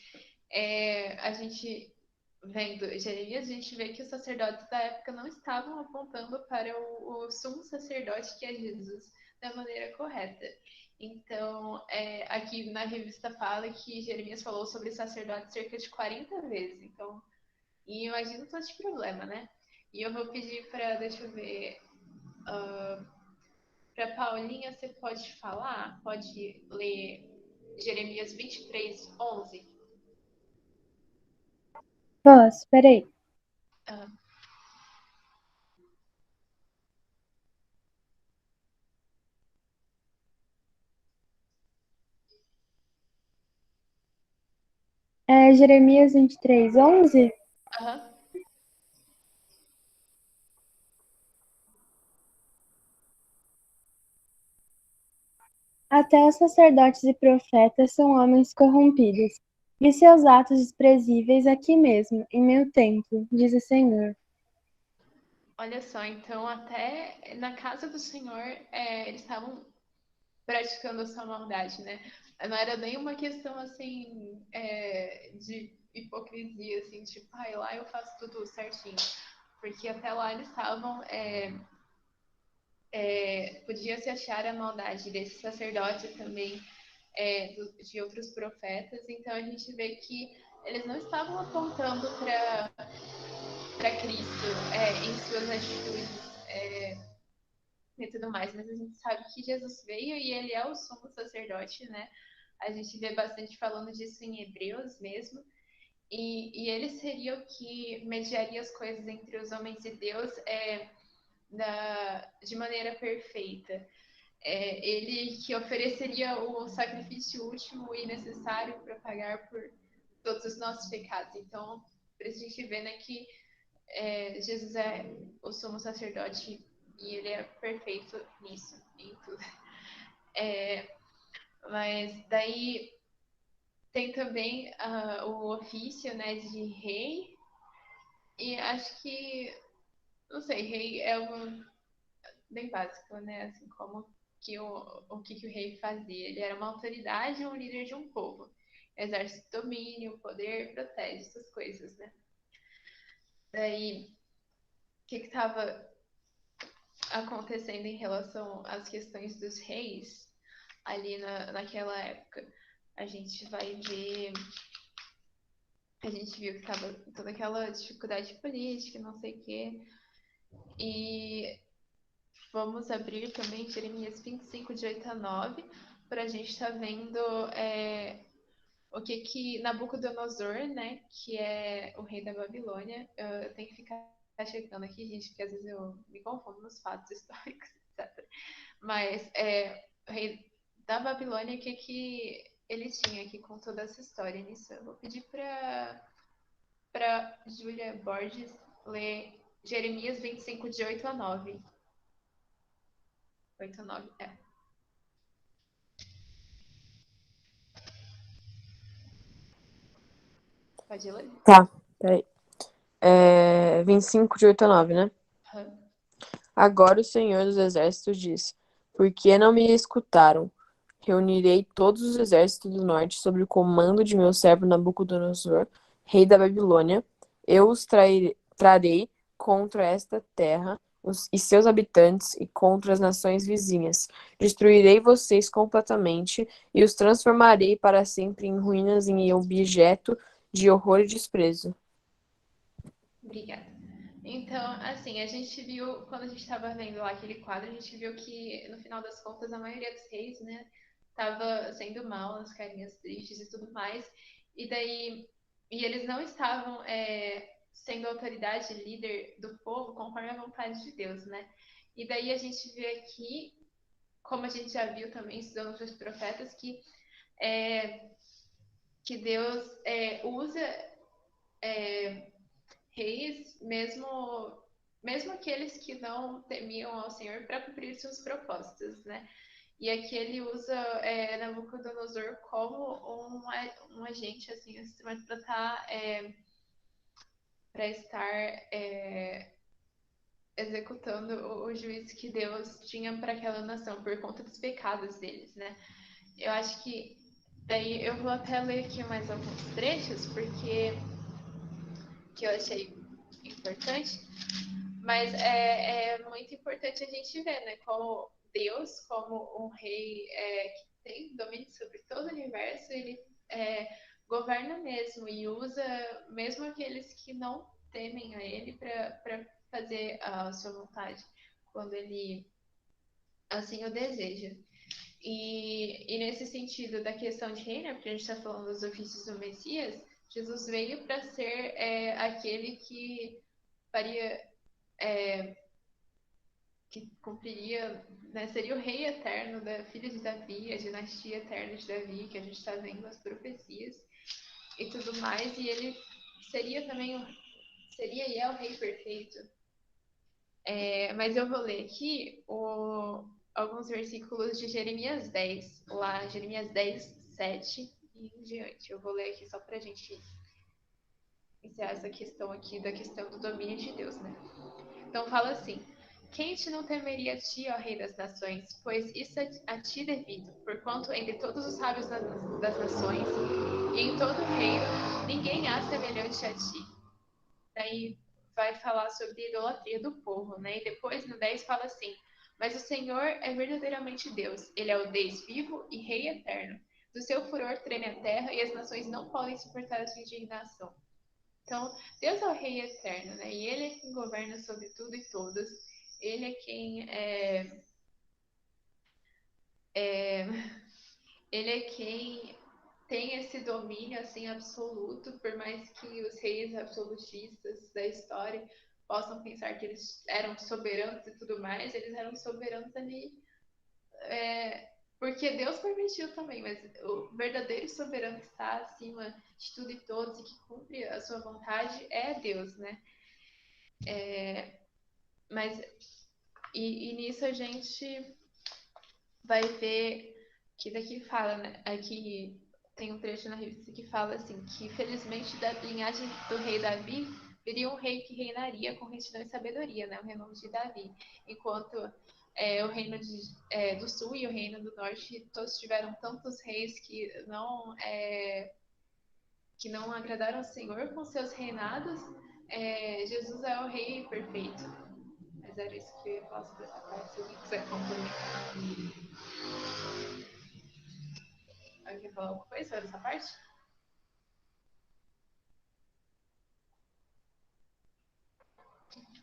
a gente vendo Jeremias, a gente vê que os sacerdotes da época não estavam apontando para o sumo sacerdote, que é Jesus, da maneira correta. Então, aqui na revista fala que Jeremias falou sobre sacerdote cerca de 40 vezes. Então, e imagina todo esse problema, né? E eu vou pedir para, deixa eu ver, para Paulinha, você pode falar? Pode ler Jeremias 23, 11? Posso, peraí. Ah, Jeremias 23, 11? aham. Até os sacerdotes e profetas são homens corrompidos. Vi seus atos desprezíveis aqui mesmo, em meu templo, diz o Senhor. Olha só, então até na casa do Senhor eles estavam praticando a sua maldade, né? Não era nenhuma questão assim de hipocrisia, assim, tipo, ai, lá eu faço tudo certinho. Porque até lá eles estavam, podia se achar a maldade desse sacerdote também, de outros profetas. Então a gente vê que eles não estavam apontando para Cristo em suas atitudes e tudo mais, mas a gente sabe que Jesus veio e ele é o sumo sacerdote, né? A gente vê bastante falando disso em Hebreus mesmo. E ele seria o que mediaria as coisas entre os homens e Deus de maneira perfeita. Ele que ofereceria o sacrifício último e necessário para pagar por todos os nossos pecados. Então, por isso a gente vê, né, que Jesus é o sumo sacerdote e ele é perfeito nisso, em tudo. Mas daí tem também o ofício, né, de rei, e acho que, não sei, rei é algo bem básico, né, assim como que o que o rei fazia. Ele era uma autoridade, um líder de um povo. Exerce domínio, poder, protege essas coisas, né? Daí, o que estava acontecendo em relação às questões dos reis ali naquela época? A gente vai ver, a gente viu que estava toda aquela dificuldade política, não sei o quê. E vamos abrir também Jeremias 25, de 8 a 9, para a gente estar vendo o que Nabucodonosor, né, que é o rei da Babilônia, eu tenho que ficar checando aqui, gente, porque às vezes eu me confundo nos fatos históricos, etc. Mas o rei da Babilônia, o que ele tinha aqui com toda essa história nisso? Eu vou pedir para Júlia Borges ler Jeremias 25, de 8 a 9. 8 a 9, é. Pode ler? Tá, peraí. 25, de 8 a 9, né? Aham. Agora o Senhor dos Exércitos diz: Por que não me escutaram? Reunirei todos os exércitos do norte sob o comando de meu servo Nabucodonosor, rei da Babilônia. Eu os trarei contra esta terra e seus habitantes e contra as nações vizinhas. Destruirei vocês completamente e os transformarei para sempre em ruínas, em objeto de horror e desprezo. Obrigada. Então, assim, a gente viu, quando a gente estava vendo lá aquele quadro, a gente viu que, no final das contas, a maioria dos reis, né, estava sendo mal, as carinhas tristes e tudo mais. E daí, e eles não estavam sendo autoridade, líder do povo, conforme a vontade de Deus, né? E daí a gente vê aqui, como a gente já viu também, estudando os profetas, é, que Deus usa reis, mesmo aqueles que não temiam ao Senhor, para cumprir seus propósitos, né? E aqui ele usa Nabucodonosor como um agente, assim, um instrumento para estar executando o juízo que Deus tinha para aquela nação por conta dos pecados deles, né? Eu acho que daí eu vou até ler aqui mais alguns trechos porque que eu achei importante. Mas é muito importante a gente ver, né? Como Deus, como um rei que tem domínio sobre todo o universo, ele governa mesmo e usa mesmo aqueles que não temem a ele para fazer a sua vontade, quando ele assim o deseja. E nesse sentido da questão de rei, né, porque a gente está falando dos ofícios do Messias, Jesus veio para ser aquele que faria que cumpriria, né, seria o rei eterno da filha de Davi, a dinastia eterna de Davi, que a gente está vendo nas profecias e tudo mais, e ele seria também, seria e é o rei perfeito. Mas eu vou ler aqui alguns versículos de Jeremias 10, lá, Jeremias 10, 7 e em diante. Eu vou ler aqui só para a gente encerrar essa questão aqui, da questão do domínio de Deus, né? Então fala assim: quem te não temeria a ti, ó Rei das Nações? Pois isso é a ti devido, porquanto entre todos os sábios das nações e em todo o reino ninguém há semelhante a ti. Daí vai falar sobre a idolatria do povo, né? E depois no 10 fala assim: mas o Senhor é verdadeiramente Deus, ele é o Deus vivo e Rei eterno. Do seu furor treme a terra e as nações não podem suportar a sua indignação. Então, Deus é o Rei eterno, né? E Ele é quem governa sobre tudo e todos. Ele é quem é, ele é quem tem esse domínio assim absoluto, por mais que os reis absolutistas da história possam pensar que eles eram soberanos e tudo mais, eles eram soberanos ali porque Deus permitiu também, mas o verdadeiro soberano que está acima de tudo e todos e que cumpre a sua vontade é Deus, né? Mas e nisso a gente vai ver que daqui fala, né? Aqui tem um trecho na revista que fala assim, que felizmente da linhagem do rei Davi viria um rei que reinaria com retidão e sabedoria, né? O reino de Davi. Enquanto o reino do sul e o reino do norte, todos tiveram tantos reis que não agradaram ao Senhor com seus reinados. Jesus é o rei perfeito. Mas era isso que eu ia falar sobre essa parte, se alguém quiser complementar. Alguém quer falar alguma coisa sobre essa parte?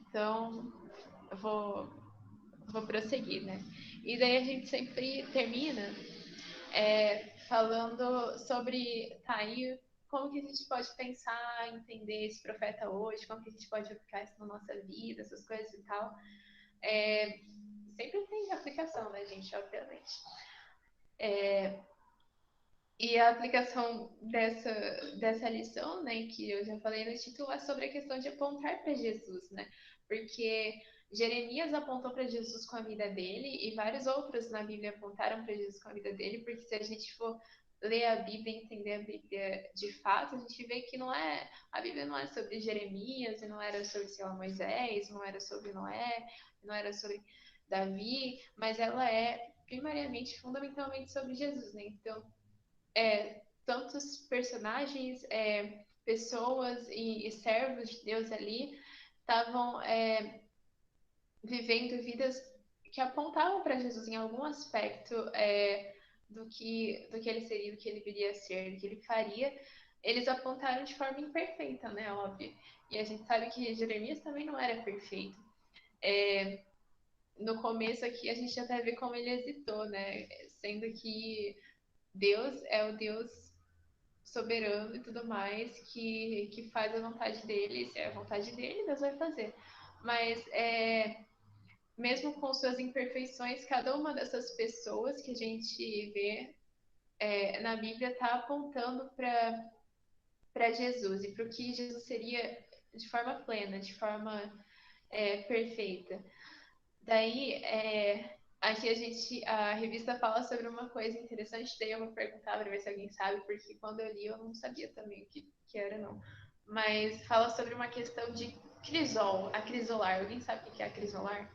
Então, eu vou prosseguir, né? E daí a gente sempre termina falando sobre, tá, aí como que a gente pode pensar, entender esse profeta hoje, como que a gente pode aplicar isso na nossa vida, essas coisas e tal. Sempre tem aplicação, né, gente, obviamente. E a aplicação dessa lição, né, que eu já falei no título, é sobre a questão de apontar para Jesus, né? Porque Jeremias apontou para Jesus com a vida dele e vários outros na Bíblia apontaram para Jesus com a vida dele, porque se a gente for ler a Bíblia e entender a Bíblia de fato, a gente vê que a Bíblia não é sobre Jeremias, e não era sobre, sei lá, Moisés, não era sobre Noé, não era sobre Davi, mas ela é primariamente, fundamentalmente sobre Jesus, né? Então, tantos personagens, pessoas e servos de Deus ali estavam vivendo vidas que apontavam para Jesus em algum aspecto do que ele seria, do que ele viria a ser, do que ele faria. Eles apontaram de forma imperfeita, né? Óbvio. E a gente sabe que Jeremias também não era perfeito. No começo aqui a gente até vê como ele hesitou, né? Sendo que Deus é o Deus soberano e tudo mais, que faz a vontade dele, se é a vontade dele, Deus vai fazer. Mas mesmo com suas imperfeições, cada uma dessas pessoas que a gente vê na Bíblia está apontando para Jesus e para o que Jesus seria de forma plena, de forma perfeita. Daí, aqui a revista fala sobre uma coisa interessante, daí eu vou perguntar para ver se alguém sabe, porque quando eu li eu não sabia também o que era, não. Mas fala sobre uma questão de crisol, acrisolar. Alguém sabe o que é acrisolar?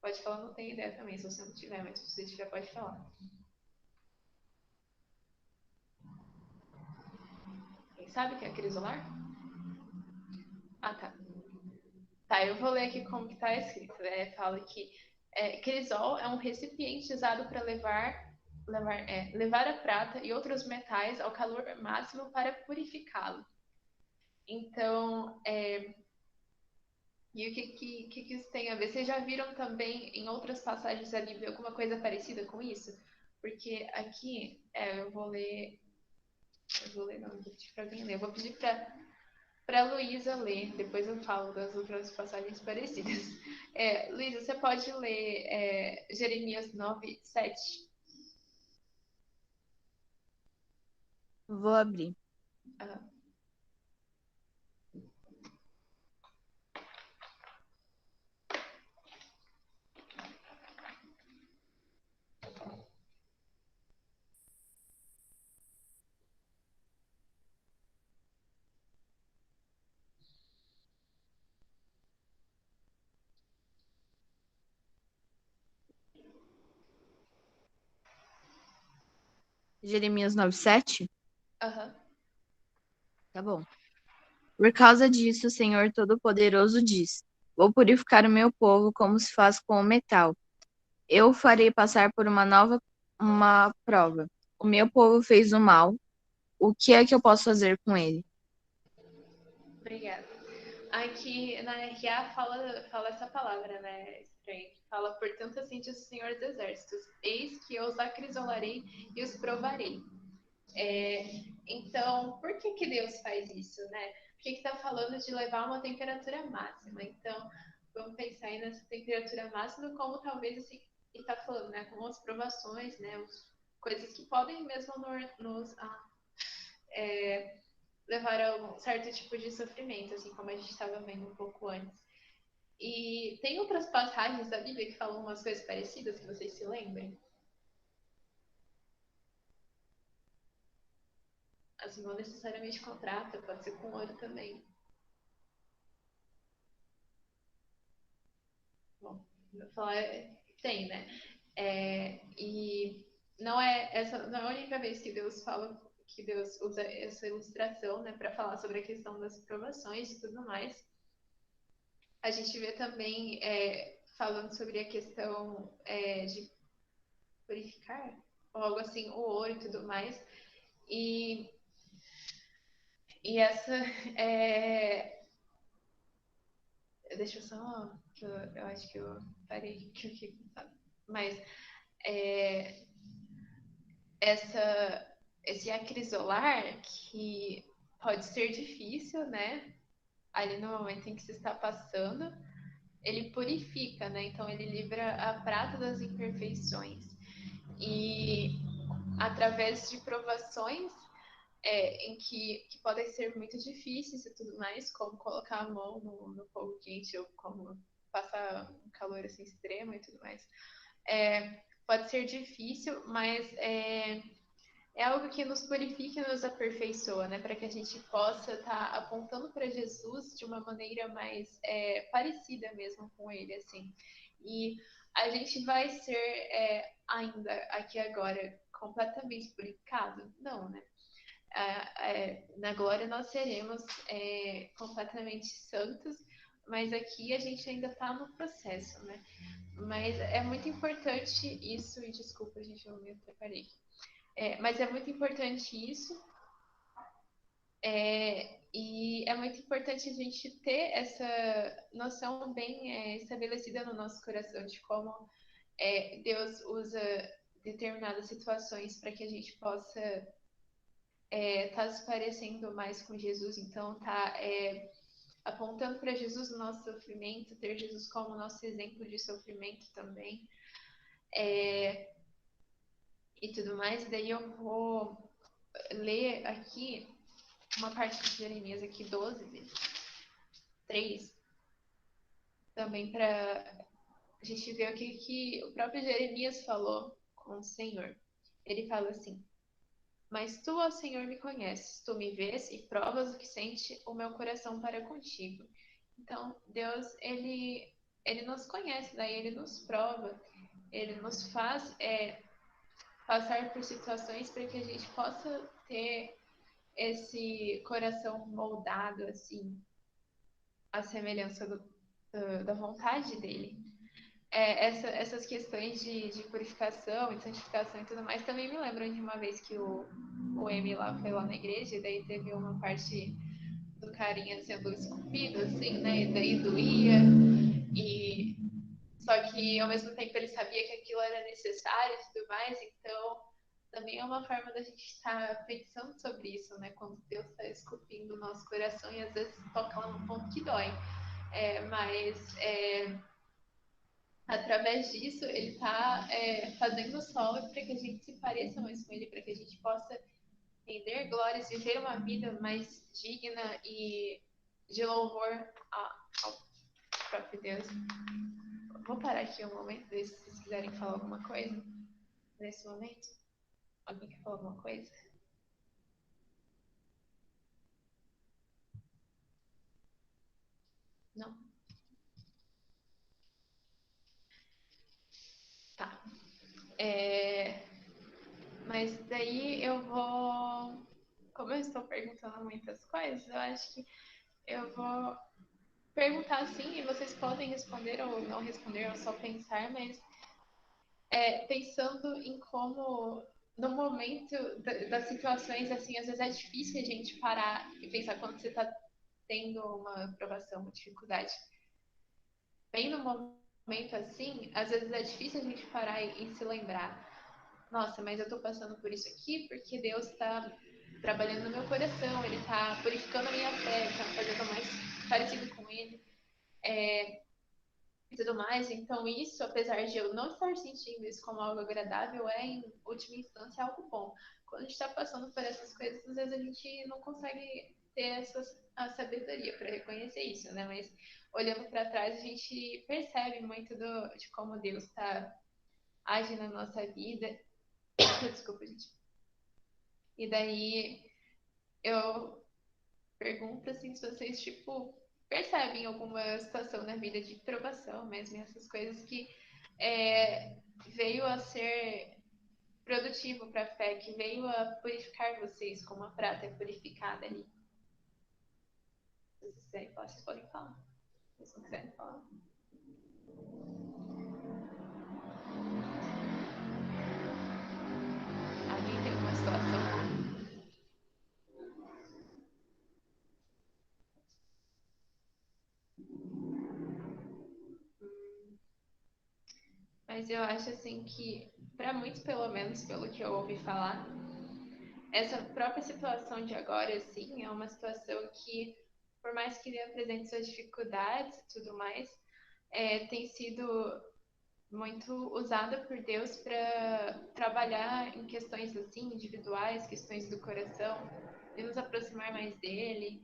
Pode falar, não tenho ideia também, se você não tiver, mas se você tiver, pode falar. Quem sabe o que é acrisolar? Ah, tá. Tá, eu vou ler aqui como que tá escrito. Fala que crisol é um recipiente usado para levar a prata e outros metais ao calor máximo para purificá-lo. Então, e o que isso tem a ver? Vocês já viram também em outras passagens da Bíblia alguma coisa parecida com isso? Porque aqui, eu vou ler, não, vou pedir para alguém ler. Eu vou pedir para Luísa ler, depois eu falo das outras passagens parecidas. Luísa, você pode ler Jeremias 9, 7? Vou abrir. Ah, Jeremias 9:7? aham. Tá bom. Por causa disso, o Senhor Todo-Poderoso diz: Vou purificar o meu povo como se faz com o metal. Eu o farei passar por uma prova. O meu povo fez o mal. O que é que eu posso fazer com ele? Obrigada. Aqui na RA fala essa palavra, né? Estranho. Fala, portanto, assim diz o Senhor dos Exércitos: Eis que eu os acrisolarei e os provarei. Então, por que Deus faz isso, né? Porque está falando de levar uma temperatura máxima. Então, vamos pensar aí nessa temperatura máxima como talvez assim, ele está falando, né? Com as provações, né? Coisas que podem mesmo nos levar a um certo tipo de sofrimento, assim como a gente estava vendo um pouco antes. E tem outras passagens da Bíblia que falam umas coisas parecidas que vocês se lembrem? Assim, não necessariamente com prata, pode ser com ouro também. Bom, vou falar, tem, né? E essa não é a única vez que Deus fala, que Deus usa essa ilustração, né, para falar sobre a questão das provações e tudo mais. A gente vê também falando sobre a questão de purificar, ou algo assim, o ouro e tudo mais. E, e essa deixa eu só. Eu acho que eu parei aqui. Mas esse acrisolar, que pode ser difícil, né? Ali no momento em que se está passando, ele purifica, né? Então ele livra a prata das imperfeições. E através de provações em que podem ser muito difíceis e tudo mais, como colocar a mão no fogo quente ou como passar um calor assim extremo e tudo mais. Pode ser difícil, mas é algo que nos purifica e nos aperfeiçoa, né? Para que a gente possa estar apontando para Jesus de uma maneira mais parecida mesmo com ele, assim. E a gente vai ser ainda aqui agora completamente purificado? Não, né? Na glória nós seremos completamente santos, mas aqui a gente ainda está no processo, né? Mas é muito importante isso, e desculpa, gente, eu me atrapalhei aqui. Mas é muito importante isso, e é muito importante a gente ter essa noção bem estabelecida no nosso coração de como Deus usa determinadas situações para que a gente possa estar se parecendo mais com Jesus. Então, apontando para Jesus o nosso sofrimento, ter Jesus como nosso exemplo de sofrimento também, e tudo mais. Daí eu vou ler aqui uma parte de Jeremias aqui, 12, 3, também para a gente ver o que o próprio Jeremias falou com o Senhor. Ele fala assim: mas tu, ó Senhor, me conheces, tu me vês e provas o que sente o meu coração para contigo. Então, Deus, ele nos conhece, daí ele nos prova, ele nos faz passar por situações para que a gente possa ter esse coração moldado, assim, à semelhança da vontade dele. Essas questões de purificação e santificação e tudo mais também me lembram de uma vez que o Emi lá foi lá na igreja e daí teve uma parte do carinha sendo esculpido, assim, né? E daí doía. E só que ao mesmo tempo ele sabia que aquilo era necessário e tudo mais, então também é uma forma da gente estar pensando sobre isso, né? Quando Deus está esculpindo o nosso coração e às vezes toca lá num ponto que dói. Mas através disso, ele está fazendo solo para que a gente se pareça mais com ele, para que a gente possa render glórias, viver uma vida mais digna e de louvor ao próprio Deus. Vou parar aqui um momento, ver se vocês quiserem falar alguma coisa nesse momento. Alguém quer falar alguma coisa? Não? Tá. Mas daí eu vou. Como eu estou perguntando muitas coisas, eu acho que eu vou perguntar assim e vocês podem responder ou não responder ou só pensar, mas pensando em como no momento das situações assim, às vezes é difícil a gente parar e pensar quando você está tendo uma aprovação, uma dificuldade. Bem no momento assim, às vezes é difícil a gente parar e se lembrar. Nossa, mas eu estou passando por isso aqui porque Deus está trabalhando no meu coração, Ele está purificando a minha fé, está fazendo mais parecido com Ele. E tudo mais. Então, isso, apesar de eu não estar sentindo isso como algo agradável, em última instância, algo bom. Quando a gente está passando por essas coisas, às vezes a gente não consegue ter a sabedoria para reconhecer isso, né? Mas olhando para trás, a gente percebe muito de como Deus está agindo na nossa vida. Desculpa, gente. E daí eu pergunto assim se vocês, tipo, percebem alguma situação na vida de provação mesmo, essas coisas que veio a ser produtivo para a fé, que veio a purificar vocês, como a prata é purificada ali. Se vocês quiserem falar, vocês podem falar. Se vocês não quiserem falar. Alguém tem uma situação? Mas eu acho assim que, para muitos, pelo menos, pelo que eu ouvi falar, essa própria situação de agora, assim, é uma situação que, por mais que ele apresente suas dificuldades e tudo mais, tem sido muito usada por Deus para trabalhar em questões assim individuais, questões do coração, de nos aproximar mais dele,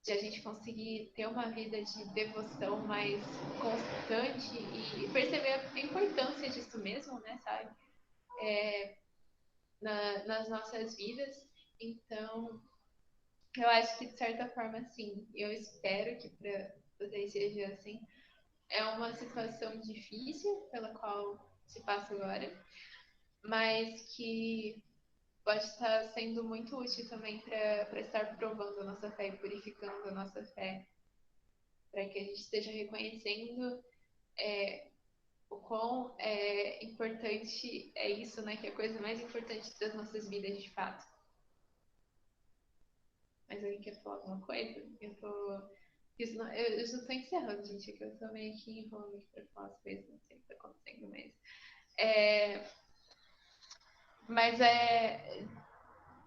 de a gente conseguir ter uma vida de devoção mais constante e perceber a importância disso mesmo, né, sabe? Nas nossas vidas. Então, eu acho que de certa forma, sim, eu espero que para vocês seja assim. É uma situação difícil pela qual se passa agora, mas que pode estar sendo muito útil também para estar provando a nossa fé e purificando a nossa fé, para que a gente esteja reconhecendo o quão importante é isso, né? Que é a coisa mais importante das nossas vidas, de fato. Mas alguém quer falar alguma coisa? Eu já estou encerrando, gente, aqui eu tô meio que enrolando aqui para falar as coisas, não sei o que está acontecendo, mas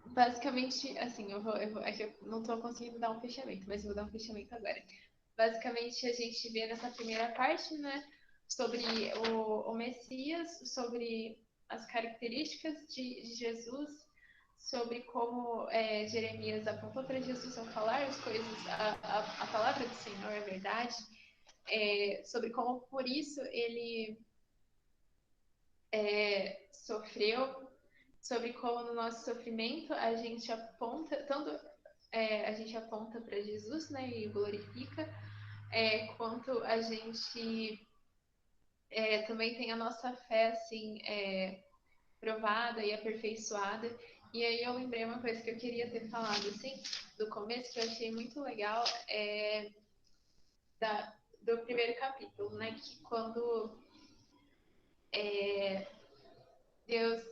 basicamente, assim, é que eu não estou conseguindo dar um fechamento, mas eu vou dar um fechamento agora. Basicamente, a gente vê nessa primeira parte, né, sobre o Messias, sobre as características de Jesus, sobre como Jeremias apontou para Jesus ao falar as coisas, a palavra do Senhor é verdade, sobre como por isso ele sofreu, sobre como no nosso sofrimento a gente aponta, a gente aponta para Jesus, né, e glorifica, quanto a gente também tem a nossa fé, assim, provada e aperfeiçoada. E aí eu lembrei uma coisa que eu queria ter falado, assim, do começo, que eu achei muito legal, do primeiro capítulo, né, que quando Deus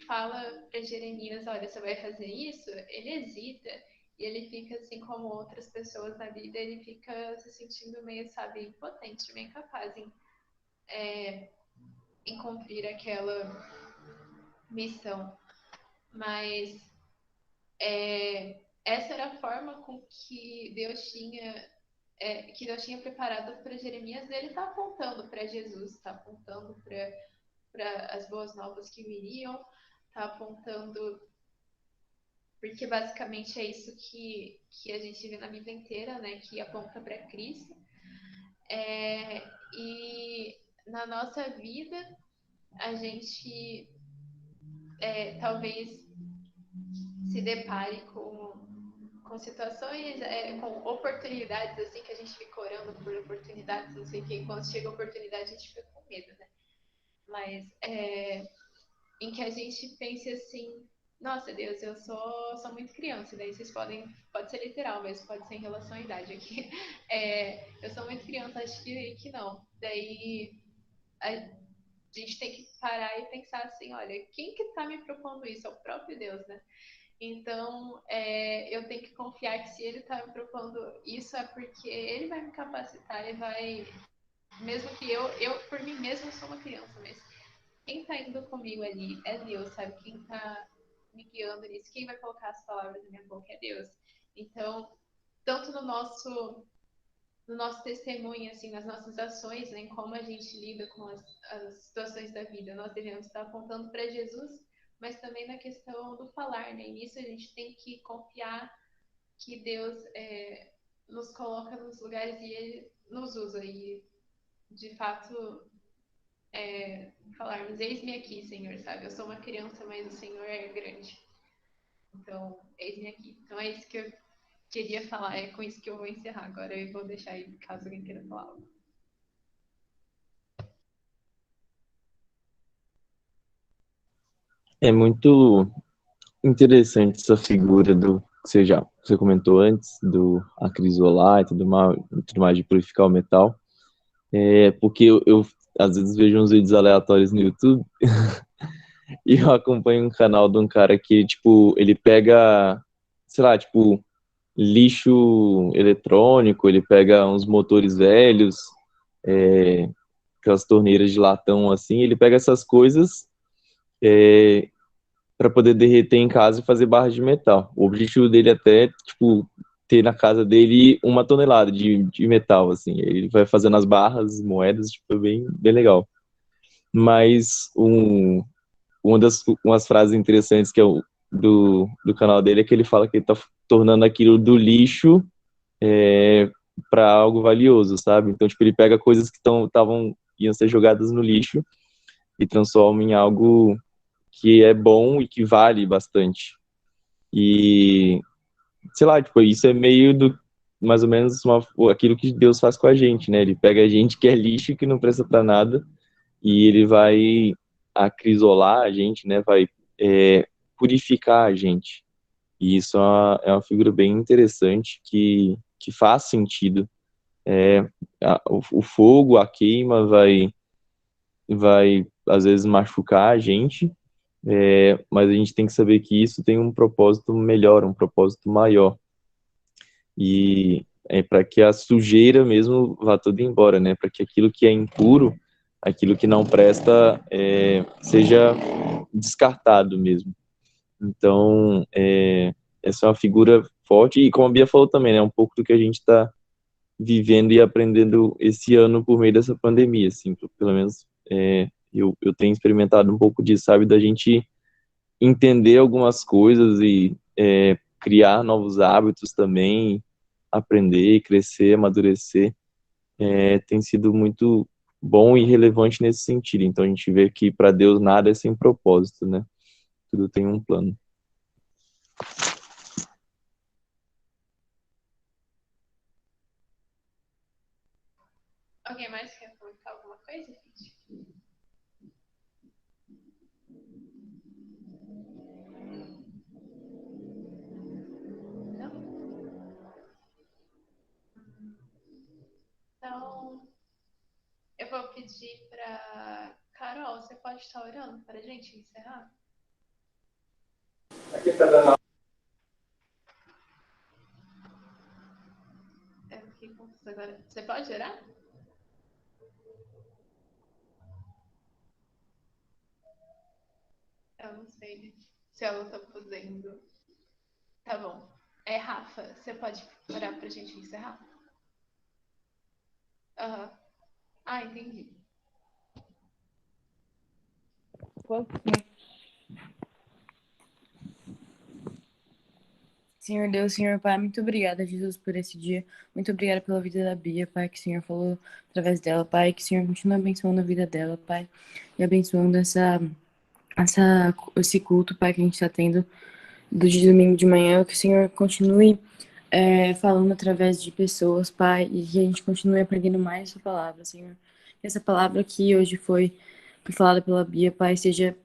fala para Jeremias, olha, você vai fazer isso? Ele hesita e ele fica assim como outras pessoas na vida, ele fica se sentindo meio, sabe, impotente, meio incapaz em cumprir aquela missão. Mas essa era a forma com que Deus tinha preparado para Jeremias. Ele está apontando para Jesus, está apontando para as boas novas que viriam, está apontando, porque basicamente é isso que a gente vê na Bíblia inteira, né? Que aponta para Cristo. E na nossa vida, a gente talvez se depare com situações, com oportunidades, assim, que a gente fica orando por oportunidades, não sei o que, e quando chega a oportunidade a gente fica com medo, né? Mas em que a gente pense assim, nossa, Deus, eu sou muito criança, daí vocês pode ser literal, mas pode ser em relação à idade aqui. Eu sou muito criança, acho que não. Daí a gente tem que parar e pensar assim, olha, quem que tá me propondo isso? É o próprio Deus, né? Então, eu tenho que confiar que se ele tá me propondo isso é porque ele vai me capacitar, ele vai, mesmo que eu por mim mesma sou uma criança, mas quem tá indo comigo ali é Deus, sabe? Quem tá me guiando nisso, quem vai colocar as palavras na minha boca é Deus. Então, tanto no nosso testemunho, assim, nas nossas ações, né, em como a gente lida com as situações da vida, nós devemos estar apontando para Jesus, mas também na questão do falar, né? E nisso a gente tem que confiar que Deus nos coloca nos lugares e Ele nos usa. E, de fato, falarmos, eis-me aqui, Senhor, sabe? Eu sou uma criança, mas o Senhor é grande. Então, eis-me aqui. Então, é isso que eu queria falar. É com isso que eu vou encerrar agora. Eu vou deixar aí, caso alguém queira falar algo. É muito interessante essa figura do que você comentou antes, do acrisolar e tudo mais de purificar o metal. Porque eu às vezes vejo uns vídeos aleatórios no YouTube e eu acompanho um canal de um cara que, tipo, ele pega, sei lá, tipo, lixo eletrônico, ele pega uns motores velhos, aquelas torneiras de latão assim, ele pega essas coisas para poder derreter em casa e fazer barras de metal. O objetivo dele até, tipo, ter na casa dele 1 tonelada de metal, assim. Ele vai fazendo as barras, moedas, tipo, é bem legal. Mas umas frases interessantes que é do canal dele é que ele fala que ele tá tornando aquilo do lixo para algo valioso, sabe? Então, tipo, ele pega coisas que iam ser jogadas no lixo e transforma em algo que é bom e que vale bastante. E, sei lá, tipo, isso é meio mais ou menos aquilo que Deus faz com a gente, né? Ele pega a gente que é lixo, que não presta para nada, e ele vai acrisolar a gente, né? Vai purificar a gente. E isso é uma figura bem interessante que faz sentido. O fogo, a queima vai às vezes machucar a gente, mas a gente tem que saber que isso tem um propósito melhor, um propósito maior. E é para que a sujeira mesmo vá tudo embora, né? Para que aquilo que é impuro, aquilo que não presta, seja descartado mesmo. Então, essa é uma figura forte, e como a Bia falou também, né? Um pouco do que a gente está vivendo e aprendendo esse ano por meio dessa pandemia, assim, pelo menos eu tenho experimentado um pouco disso, sabe? Da gente entender algumas coisas e criar novos hábitos também, aprender, crescer, amadurecer, tem sido muito bom e relevante nesse sentido. Então a gente vê que para Deus nada é sem propósito, né? Tudo tem um plano. Alguém mais quer comentar alguma coisa, gente? Não? Então, eu vou pedir para Carol, você pode estar orando para a gente encerrar? Eu fiquei confusa agora. Você pode orar? Eu não sei se ela tá podendo. Tá bom. Rafa, você pode orar pra gente encerrar? Aham. Ah, entendi. Senhor Deus, Senhor Pai, muito obrigada, Jesus, por esse dia. Muito obrigada pela vida da Bia, Pai, que o Senhor falou através dela, Pai, que o Senhor continue abençoando a vida dela, Pai, e abençoando esse culto, Pai, que a gente está tendo de domingo de manhã, que o Senhor continue falando através de pessoas, Pai, e que a gente continue aprendendo mais essa palavra, Senhor. Que essa palavra que hoje foi falada pela Bia, Pai, esteja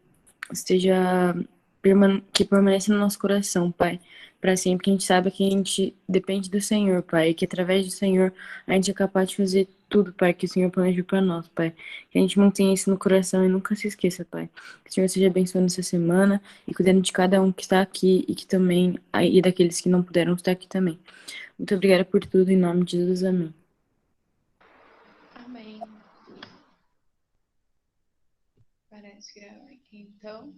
que permaneça no nosso coração, Pai, para sempre, que a gente saiba que a gente depende do Senhor, Pai, e que através do Senhor a gente é capaz de fazer tudo, Pai, que o Senhor planejou para nós, Pai. Que a gente mantenha isso no coração e nunca se esqueça, Pai. Que o Senhor seja abençoando essa semana e cuidando de cada um que está aqui e que também, e daqueles que não puderam estar aqui também. Muito obrigada por tudo, em nome de Jesus, amém. Amém. Parece que aqui, então.